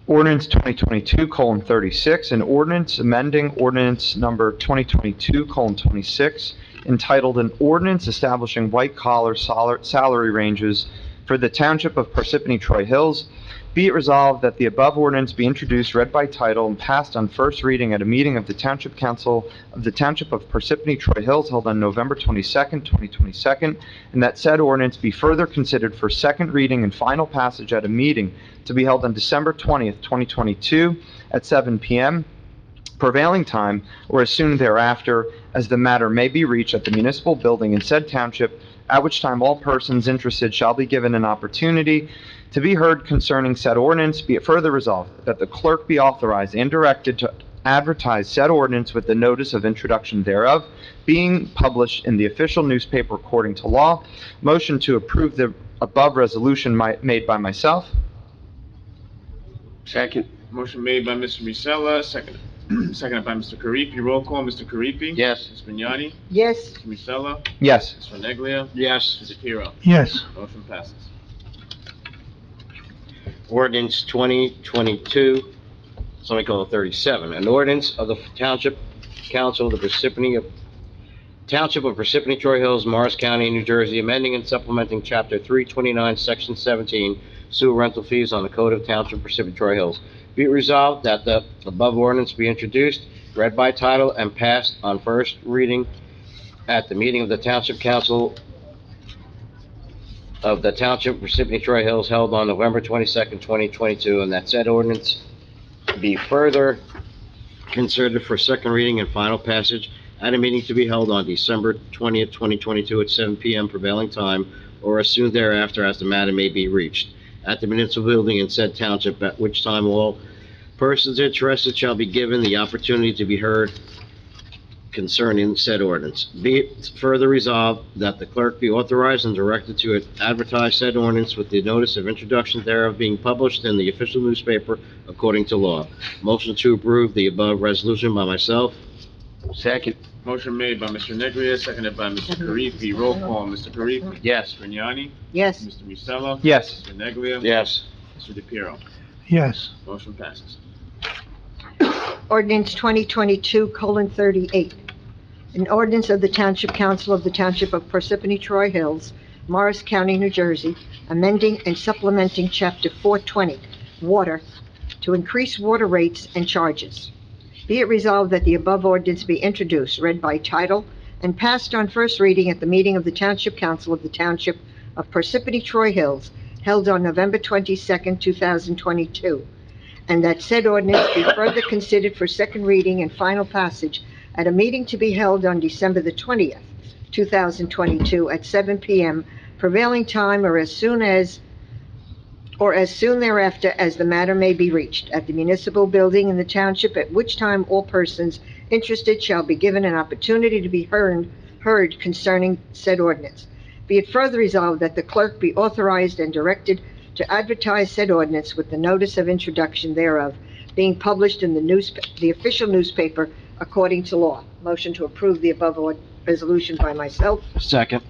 Ordinance 2022:36, an ordinance amending ordinance number 2022:26, entitled an ordinance establishing white-collar salary ranges for the Township of Parsippany-Troy Hills. Be it resolved that the above ordinance be introduced, read by title, and passed on first reading at a meeting of the Township Council of the Township of Parsippany-Troy Hills held on November 22nd, 2022, and that said ordinance be further considered for second reading and final passage at a meeting to be held on December 20th, 2022, at 7 p.m. prevailing time, or as soon thereafter as the matter may be reached at the municipal building in said township, at which time all persons interested shall be given an opportunity to be heard concerning said ordinance. Be it further resolved that the clerk be authorized and directed to advertise said ordinance with the notice of introduction thereof being published in the official newspaper according to law. Motion to approve the above resolution made by myself. Second. Motion made by Mr. Musella, seconded by Mr. Karifi. Roll call, Mr. Karifi. Yes. Ms. Grignani. Yes. Mr. Musella. Yes. Mr. Neglia. Yes. Mr. DePiero. Yes. Motion passes. Ordinance 2022, somebody call it 37, an ordinance of the Township Council of the Township of Parsippany-Troy Hills, Morris County, New Jersey, amending and supplementing Chapter 329, Section 17, sewer rental fees on the Code of Township of Parsippany-Troy Hills. Be it resolved that the above ordinance be introduced, read by title, and passed on first reading at the meeting of the Township Council of the Township of Parsippany-Troy Hills held on November 22nd, 2022, and that said ordinance be further considered for second reading and final passage at a meeting to be held on December 20th, 2022 at 7 p.m. prevailing time, or as soon thereafter as the matter may be reached at the municipal building in said township, at which time all persons interested shall be given the opportunity to be heard concerning said ordinance. Be it further resolved that the clerk be authorized and directed to advertise said ordinance with the notice of introduction thereof being published in the official newspaper according to law. Motion to approve the above resolution by myself. Second. Motion made by Mr. Neglia, seconded by Mr. Karifi. Roll call, Mr. Karifi. Yes. Ms. Grignani. Yes. Mr. Musella. Yes. Mr. Neglia. Yes. Mr. DePiero. Yes. Motion passes. Ordinance 2022:38. An ordinance of the Township Council of the Township of Parsippany-Troy Hills, Morris County, New Jersey, amending and supplementing Chapter 420, Water, to increase water rates and charges. Be it resolved that the above ordinance be introduced, read by title, and passed on first reading at the meeting of the Township Council of the Township of Parsippany-Troy Hills, held on November 22nd, 2022, and that said ordinance be further considered for second reading and final passage at a meeting to be held on December the 20th, 2022, at 7 p.m. prevailing time, or as soon thereafter as the matter may be reached at the municipal building in the township, at which time all persons interested shall be given an opportunity to be heard concerning said ordinance. Be it further resolved that the clerk be authorized and directed to advertise said ordinance with the notice of introduction thereof being published in the official newspaper according to law. Motion to approve the above resolution by myself. Second.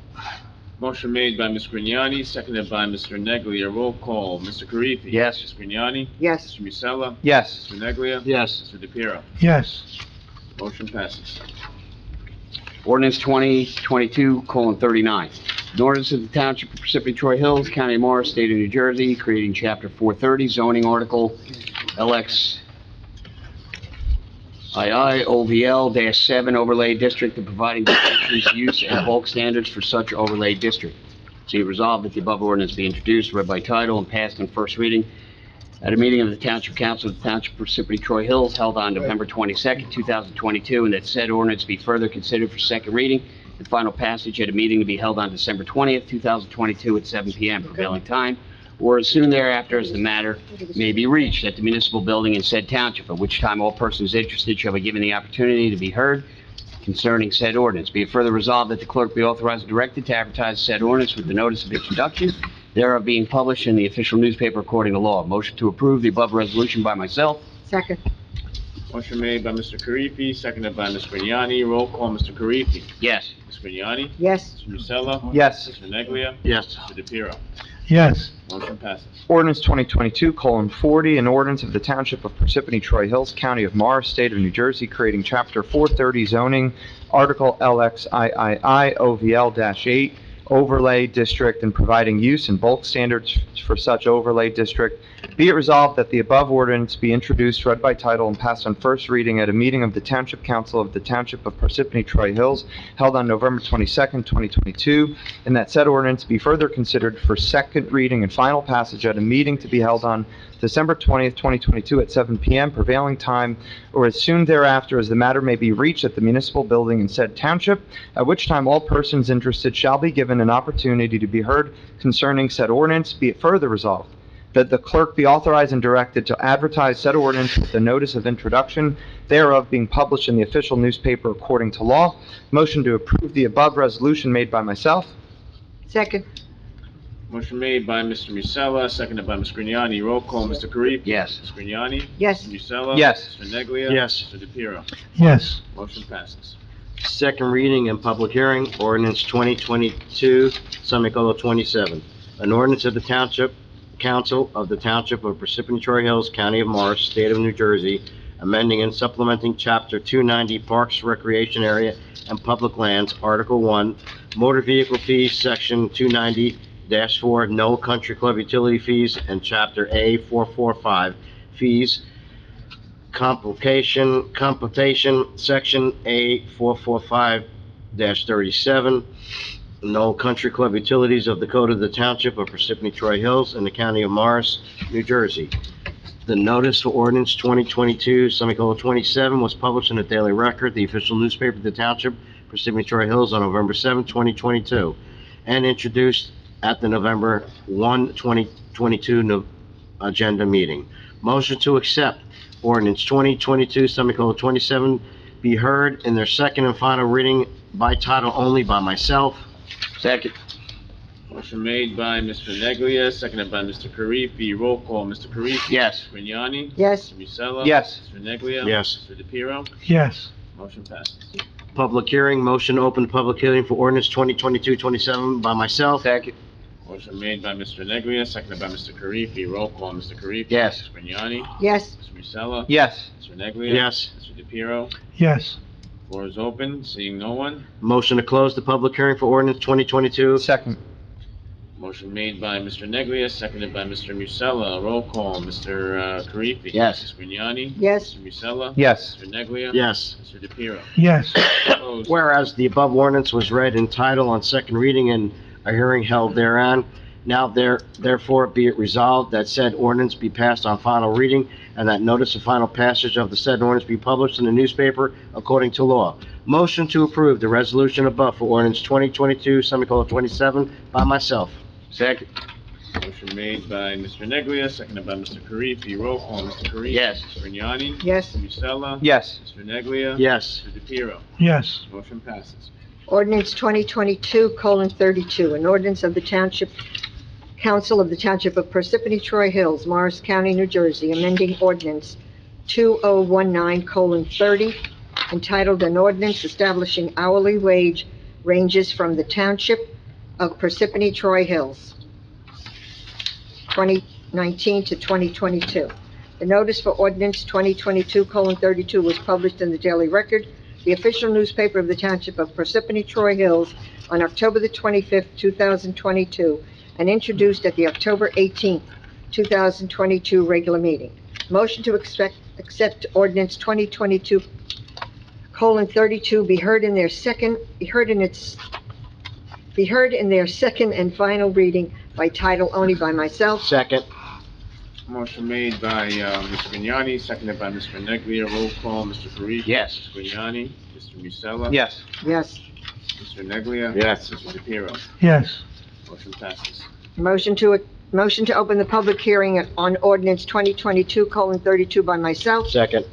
Motion made by Ms. Grignani, seconded by Mr. Neglia. Roll call, Mr. Karifi. Yes. Ms. Grignani. Yes. Mr. Musella. Yes. Mr. Neglia. Yes. Mr. DePiero. Yes. Motion passes. Ordinance 2022:39. An ordinance of the Township of Parsippany-Troy Hills, County of Morris, State of New Jersey, creating Chapter 430 zoning article LXII OVL-7 overlay district and providing definitions, use, and bulk standards for such overlay district. See resolved that the above ordinance be introduced, read by title, and passed on first reading at a meeting of the Township Council of the Township of Parsippany-Troy Hills held on November 22nd, 2022, and that said ordinance be further considered for second reading and final passage at a meeting to be held on December 20th, 2022 at 7 p.m. prevailing time, or as soon thereafter as the matter may be reached at the municipal building in said township, at which time all persons interested shall be given the opportunity to be heard concerning said ordinance. Be it further resolved that the clerk be authorized and directed to advertise said ordinance with the notice of introduction thereof being published in the official newspaper according to law. Motion to approve the above resolution by myself. Second. Motion made by Mr. Karifi, seconded by Ms. Grignani. Roll call, Mr. Karifi. Yes. Ms. Grignani. Yes. Mr. Musella. Yes. Mr. Neglia. Yes. Mr. DePiero. Yes. Motion passes. Ordinance 2022:40, an ordinance of the Township of Parsippany-Troy Hills, County of Morris, State of New Jersey, creating Chapter 430 zoning, Article LXII OVL-8, overlay district, and providing use and bulk standards for such overlay district. Be it resolved that the above ordinance be introduced, read by title, and passed on first reading at a meeting of the Township Council of the Township of Parsippany-Troy Hills held on November 22nd, 2022, and that said ordinance be further considered for second reading and final passage at a meeting to be held on December 20th, 2022 at 7 p.m. prevailing time, or as soon thereafter as the matter may be reached at the municipal building in said township, at which time all persons interested shall be given an opportunity to be heard concerning said ordinance. Be it further resolved that the clerk be authorized and directed to advertise said ordinance with the notice of introduction thereof being published in the official newspaper according to law. Motion to approve the above resolution made by myself. Second. Motion made by Mr. Musella, seconded by Ms. Grignani. Roll call, Mr. Karifi. Yes. Ms. Grignani. Yes. Mr. Musella. Yes. Mr. Neglia. Yes. Mr. DePiero. Yes. Motion passes. Second reading and public hearing, ordinance 2022, 27. An ordinance of the Township Council of the Township of Parsippany-Troy Hills, County of Morris, State of New Jersey, amending and supplementing Chapter 290 Parks, Recreation Area, and Public Lands, Article 1, Motor Vehicle Fees, Section 290-4, No Country Club Utility Fees, and Chapter A 445 Fees, Computation, Section A 445-37, No Country Club Utilities of the Code of the Township of Parsippany-Troy Hills in the County of Morris, New Jersey. The notice for ordinance 2022:27 was published in the Daily Record, the official newspaper of the Township, Parsippany-Troy Hills, on November 7, 2022, and introduced at the November 1, 2022 agenda meeting. Motion to accept ordinance 2022:27 be heard in their second and final reading by title only by myself. Second. Motion made by Mr. Neglia, seconded by Mr. Karifi. Roll call, Mr. Karifi. Yes. Ms. Grignani. Yes. Mr. Musella. Yes. Mr. Neglia. Yes. Mr. DePiero. Yes. Motion passes. Public hearing, motion to open public hearing for ordinance 2022-27 by myself. Second. Motion made by Mr. Neglia, seconded by Mr. Karifi. Roll call, Mr. Karifi. Yes. Ms. Grignani. Yes. Mr. Musella. Yes. Mr. Neglia. Yes. Mr. DePiero. Yes. Floor is open, seeing no one. Motion to close the public hearing for ordinance 2022. Second. Motion made by Mr. Neglia, seconded by Mr. Musella. Roll call, Mr. Karifi. Yes. Ms. Grignani. Yes. Mr. Musella. Yes. Mr. Neglia. Yes. Mr. DePiero. Yes. Opposed? Whereas the above ordinance was read in title on second reading and a hearing held thereon, now therefore be it resolved that said ordinance be passed on final reading and that notice of final passage of the said ordinance be published in the newspaper according to law. Motion to approve the resolution above for ordinance 2022:27 by myself. Second. Motion made by Mr. Neglia, seconded by Mr. Karifi. Roll call, Mr. Karifi. Yes. Mr. Grignani. Yes. Mr. Musella. Yes. Mr. Neglia. Yes. Mr. DePiero. Yes. Motion passes. Ordinance 2022:32, an ordinance of the Township Council of the Township of Parsippany-Troy Hills, Morris County, New Jersey, amending ordinance 2019:30, entitled An Ordinance Establishing Hourly Wage Ranges from the Township of Parsippany-Troy Hills, 2019 to 2022. The notice for ordinance 2022:32 was published in the Daily Record, the official newspaper of the Township of Parsippany-Troy Hills, on October the 25th, 2022, and introduced at the October 18th, 2022 regular meeting. Motion to accept ordinance 2022:32 be heard in their second and final reading by title only by myself. Second. Motion made by, Mr. Vignani, seconded by Mr. Neglia. Roll call, Mr. Karifi. Yes. Mr. Vignani. Mr. Musella. Yes. Yes. Mr. Neglia. Yes. Mr. DePiero. Yes. Motion passes. Motion to open the public hearing on ordinance 2022:32 by myself. Second.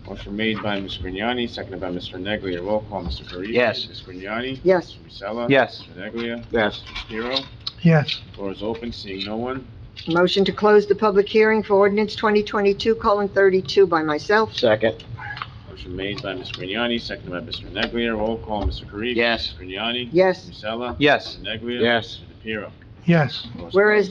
Motion made by Mr. Vignani, seconded by Mr. Neglia. Roll call, Mr. Karifi. Yes. Mr. Vignani. Yes. Mr. Musella. Yes. Mr. Neglia. Yes. Mr. DePiero. Yes. Floor is open, seeing no one. Motion to close the public hearing for ordinance 2022:32 by myself. Second. Motion made by Mr. Vignani, seconded by Mr. Neglia. Roll call, Mr. Karifi. Yes. Mr. Vignani. Yes. Mr. Musella. Yes. Mr. Neglia. Yes. Mr. DePiero. Yes. Floor is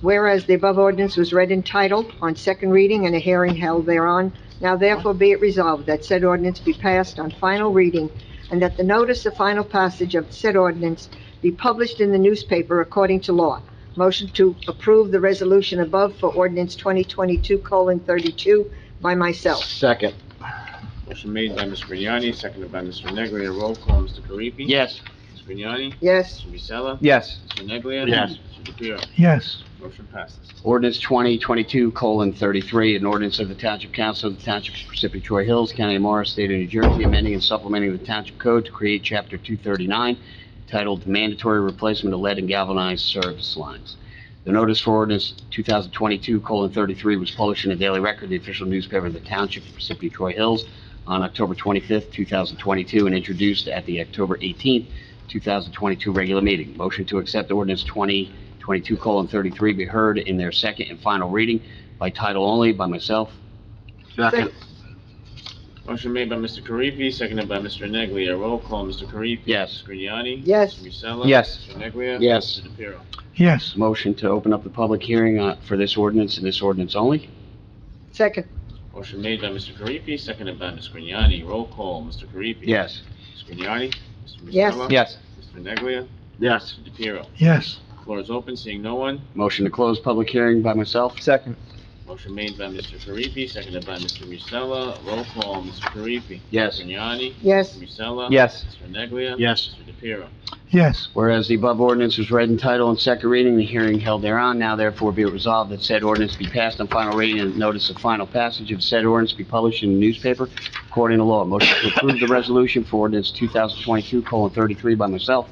Whereas the above ordinance was read in title on second reading and a hearing held thereon, now therefore be it resolved that said ordinance be passed on final reading, and that the notice of final passage of said ordinance be published in the newspaper according to law. Motion to approve the resolution above for ordinance 2022:32 by myself. Second. Motion made by Mr. Vignani, seconded by Mr. Neglia. Roll call, Mr. Karifi. Yes. Mr. Vignani. Yes. Mr. Musella. Yes. Mr. Neglia. Yes. Mr. DePiero. Yes. Motion passes. Ordinance 2022:33, an ordinance of the Township Council of the Township of Parsippany-Troy Hills, County of Morris, State of New Jersey, amending and supplementing the Township Code to create Chapter 239, titled Mandatory Replacement of Lead and Galvanized Service Lines. The notice for ordinance 2022:33 was published in the Daily Record, the official newspaper of the Township of Parsippany-Troy Hills, on October 25th, 2022, and introduced at the October 18th, 2022 regular meeting. Motion to accept ordinance 2022:33 be heard in their second and final reading by title only by myself. Second. Motion made by Mr. Karifi, seconded by Mr. Neglia. Roll call, Mr. Karifi. Yes. Mr. Grignani. Yes. Mr. Musella. Yes. Mr. Neglia. Yes. Mr. DePiero. Yes. Motion to open up the public hearing for this ordinance and this ordinance only. Second. Motion made by Mr. Karifi, seconded by Ms. Grignani. Roll call, Mr. Karifi. Yes. Mr. Grignani. Mr. Yes. Musella. Yes. Mr. Neglia. Yes. Mr. DePiero. Yes. Floor is open, seeing no one. Motion to close public hearing by myself. Second. Motion made by Mr. Karifi, seconded by Mr. Musella. Roll call, Mr. Karifi. Yes. Mr. Grignani. Yes. Mr. Musella. Yes. Mr. Neglia. Yes. Mr. DePiero. Yes. Whereas the above ordinance was read in title on second reading, the hearing held thereon, now therefore be it resolved that said ordinance be passed on final reading and notice of final passage of said ordinance be published in the newspaper according to law. Motion to approve the resolution for ordinance 2022:33 by myself.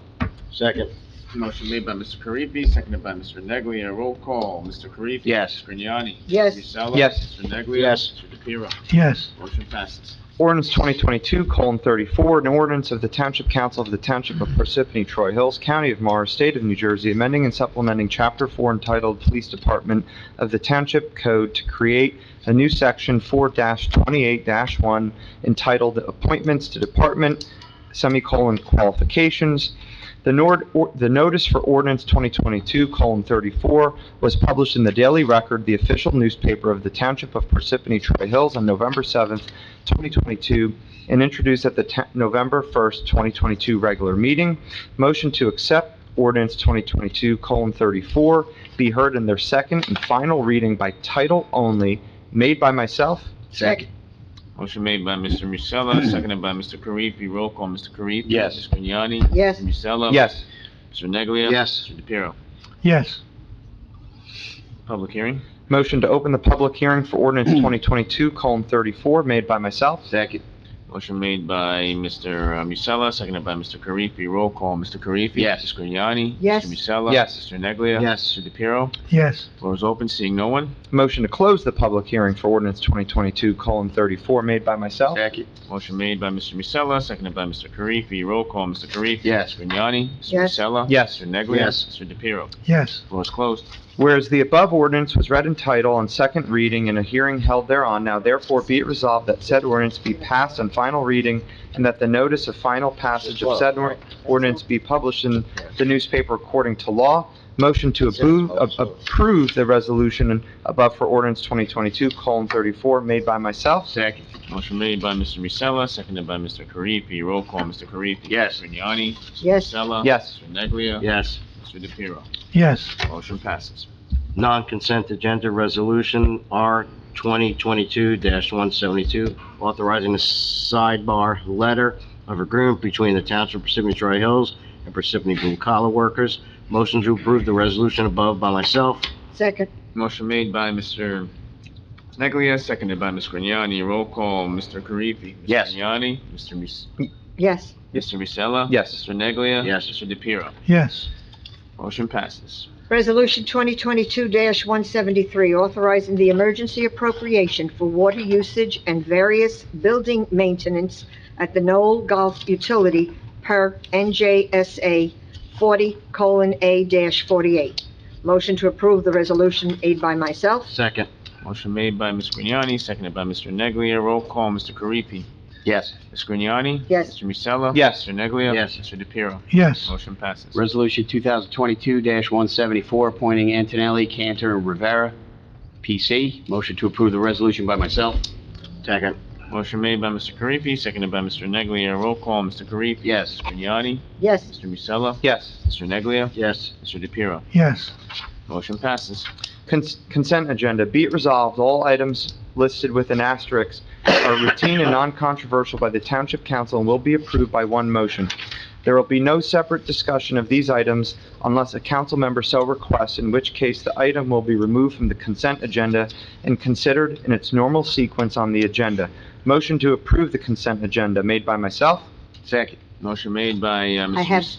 Second. Motion made by Mr. Karifi, seconded by Mr. Neglia. Roll call, Mr. Karifi. Yes. Mr. Grignani. Yes. Mr. Musella. Yes. Mr. Neglia. Yes. Mr. DePiero. Yes. Motion passes. Ordinance 2022:34, an ordinance of the Township Council of the Township of Parsippany-Troy Hills, County of Morris, State of New Jersey, amending and supplementing Chapter 4 entitled Police Department of the Township Code to create a new Section 4-28-1 entitled Appointments to Department, Qualifications. The notice for ordinance 2022:34 was published in the Daily Record, the official newspaper of the Township of Parsippany-Troy Hills, on November 7th, 2022, and introduced at the November 1st, 2022 regular meeting. Motion to accept ordinance 2022:34 be heard in their second and final reading by title only, made by myself. Second. Motion made by Mr. Musella, seconded by Mr. Karifi. Roll call, Mr. Karifi. Yes. Mr. Grignani. Yes. Mr. Musella. Yes. Mr. Neglia. Yes. Mr. DePiero. Yes. Public hearing. Motion to open the public hearing for ordinance 2022:34 made by myself. Second. Motion made by Mr. Musella, seconded by Mr. Karifi. Roll call, Mr. Karifi. Yes. Mr. Grignani. Yes. Mr. Musella. Yes. Mr. Neglia. Yes. Mr. DePiero. Yes. Floor is open, seeing no one. Motion to close the public hearing for ordinance 2022:34 made by myself. Second. Motion made by Mr. Musella, seconded by Mr. Karifi. Roll call, Mr. Karifi. Yes. Mr. Grignani. Mr. Yes. Musella. Yes. Mr. Neglia. Yes. Mr. DePiero. Yes. Floor is closed. Whereas the above ordinance was read in title on second reading and a hearing held thereon, now therefore be it resolved that said ordinance be passed on final reading and that the notice of final passage of said ordinance be published in the newspaper according to law. Motion to approve the resolution above for ordinance 2022:34 made by myself. Second. Motion made by Mr. Musella, seconded by Mr. Karifi. Roll call, Mr. Karifi. Yes. Mr. Grignani. Mr. Yes. Musella. Yes. Mr. Neglia. Yes. Mr. DePiero. Yes. Motion passes. Non-consent agenda resolution R 2022-172, authorizing a sidebar letter of agreement between the Township of Parsippany-Troy Hills and Parsippany Blue Collar Workers. Motion to approve the resolution above by myself. Second. Motion made by Mr. Neglia, seconded by Ms. Grignani. Roll call, Mr. Karifi. Yes. Mr. Grignani. Yes. Mr. Musella. Yes. Mr. Neglia. Yes. Mr. DePiero. Yes. Motion passes. Resolution 2022-173, authorizing the emergency appropriation for water usage and various building maintenance at the Knoll Golf Utility per NJSA 40:A-48. Motion to approve the resolution made by myself. Second. Motion made by Ms. Grignani, seconded by Mr. Neglia. Roll call, Mr. Karifi. Yes. Ms. Grignani. Yes. Mr. Musella. Yes. Mr. Neglia. Yes. Mr. DePiero. Yes. Motion passes. Resolution 2022-174, appointing Antonelli, Cantor, and Rivera, PC. Motion to approve the resolution by myself. Second. Motion made by Mr. Karifi, seconded by Mr. Neglia. Roll call, Mr. Karifi. Yes. Ms. Grignani. Yes. Mr. Musella. Yes. Mr. Neglia. Yes. Mr. DePiero. Yes. Motion passes. Consent agenda. Be it resolved, all items listed with an asterisk are routine and non-controversial by the Township Council and will be approved by one motion. There will be no separate discussion of these items unless a council member so requests, in which case the item will be removed from the consent agenda and considered in its normal sequence on the agenda. Motion to approve the consent agenda made by myself. Second. Motion made by Mr.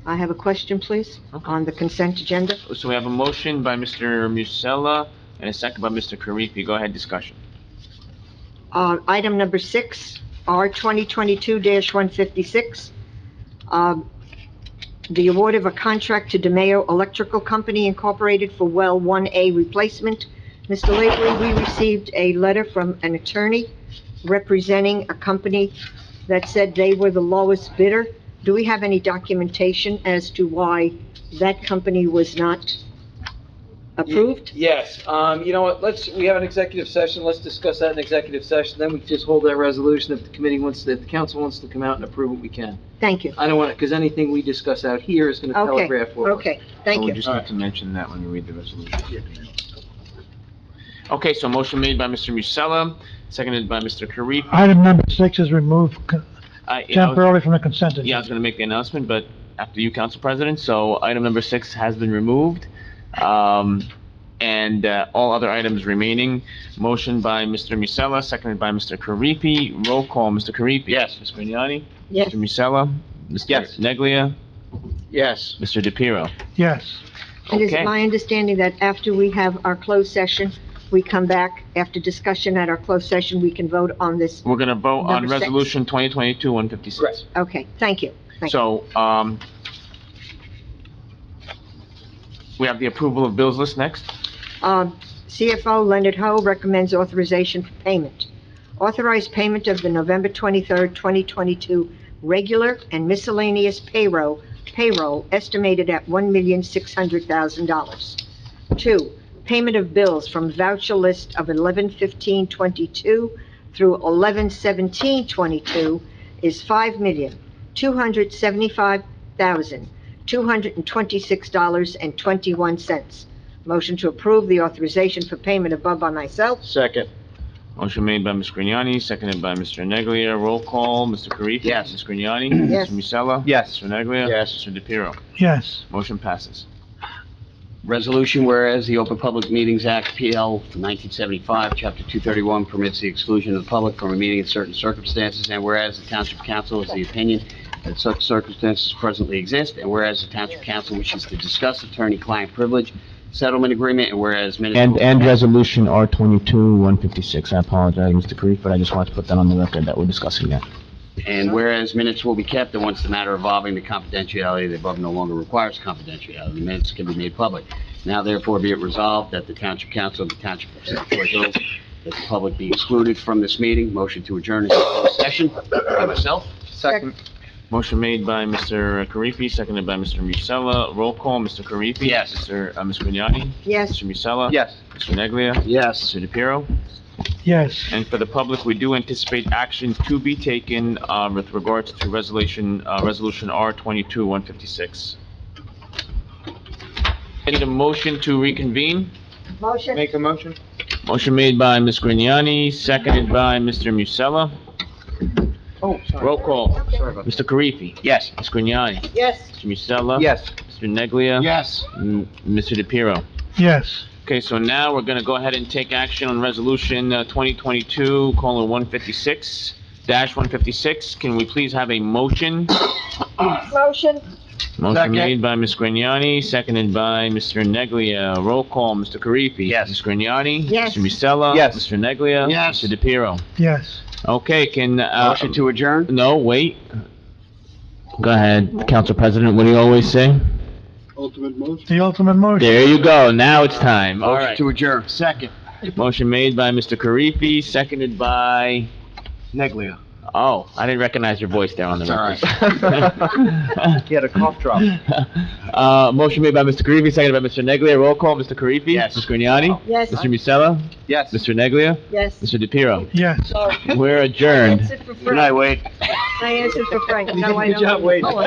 I have a question, please, on the consent agenda. So we have a motion by Mr. Musella and a second by Mr. Karifi. Go ahead, discussion. Item number 6, R 2022-156, the award of a contract to DeMayo Electrical Company Incorporated for Well 1A replacement. Mr. Lavery, we received a letter from an attorney representing a company that said they were the lowest bidder. Do we have any documentation as to why that company was not approved? Yes, you know what, we have an executive session, let's discuss that in executive session, then we just hold that resolution. If the if the council wants to come out and approve it, we can. Thank you. I don't want to, because anything we discuss out here is going to Okay, telegraph what. okay, thank So you. we just need to mention that when we read the resolution. Okay, so motion made by Mr. Musella, seconded by Mr. Karifi. Item number 6 is removed temporarily from the consent agenda. Yeah, I was going to make the announcement, but after you, Council President. So item number 6 has been removed. And all other items remaining. Motion by Mr. Musella, seconded by Mr. Karifi. Roll call, Mr. Karifi. Yes. Ms. Grignani. Yes. Mr. Musella. Mr. Yes. Neglia. Yes. Mr. DePiero. Yes. It is Okay. my understanding that after we have our closed session, we come back, after discussion at our closed session, we can vote on this. We're going to vote on Number 6. Resolution 2022-156. Okay, thank you. Thank you. So, we have the approval of bills list next. CFO Leonard Ho recommends authorization for payment. Authorized payment of the November 23rd, 2022 regular and miscellaneous payroll estimated at $1,600,000. 2, payment of bills from voucher list of 11/15/22 through 11/17/22 is $5,275,226.21. Motion to approve the authorization for payment above by myself. Second. Motion made by Ms. Grignani, seconded by Mr. Neglia. Roll call, Mr. Karifi. Yes. Ms. Grignani. Yes. Mr. Musella. Yes. Mr. Neglia. Yes. Mr. DePiero. Yes. Motion passes. Resolution, whereas the Open Public Meetings Act, PL 1975, Chapter 231, permits the exclusion of the public from a meeting in certain circumstances, and whereas the Township Council is the opinion that such circumstances presently exist, and whereas the Township Council wishes to discuss attorney-client privilege settlement agreement, and whereas minutes... And resolution R 22-156. I apologize, Mr. Karifi, but I just wanted to put that on the record that we're discussing that. And whereas minutes will be kept, and once the matter involving the confidentiality, the above no longer requires confidentiality, the minutes can be made public. Now therefore be it resolved that the Township Council of the Township of Parsippany-Troy Hills, that the public be excluded from this meeting. Motion to adjourn into closed session by myself. Second. Motion made by Mr. Karifi, seconded by Mr. Musella. Roll call, Mr. Karifi? Yes. Ms. Grignani? Yes. Mr. Musella? Yes. Mr. Neglia? Yes. Mr. DePiero? Yes. And for the public, we do anticipate action to be taken, with regards to resolution R22-156. I need a motion to reconvene. Motion. Make a motion? Motion made by Ms. Grignani, seconded by Mr. Musella. Oh, sorry. Roll call. Sorry about Mr. Karifi? Yes. Ms. Grignani? Yes. Mr. Musella? Yes. Mr. Neglia? Yes. Mr. DePiero? Yes. Okay, so now we're gonna go ahead and take action on resolution 2022:156-156. Can we please have a motion? Motion. Motion Second. made by Ms. Grignani, seconded by Mr. Neglia. Roll call, Mr. Karifi? Yes. Ms. Grignani? Yes. Mr. Musella? Yes. Mr. Neglia? Yes. Mr. DePiero? Yes. Okay, can, Motion to adjourn? no, wait. Go ahead, Council President, what do you always say? Ultimate motion. The ultimate motion. There you go, now it's time, all Motion right. to adjourn. Second. Motion made by Mr. Karifi, seconded by, Neglia. oh, I didn't recognize your voice there on the That's record. He had a cough drop. Motion made by Mr. Karifi, seconded by Mr. Neglia. Roll call, Mr. Karifi? Yes. Ms. Grignani? Yes. Mr. Musella? Yes. Mr. Neglia? Yes. Mr. DePiero? Yes. We're adjourned. I answered for Good night, Wade. Frank. I answered for Frank. You Now did a I good know job, who you Wade. call.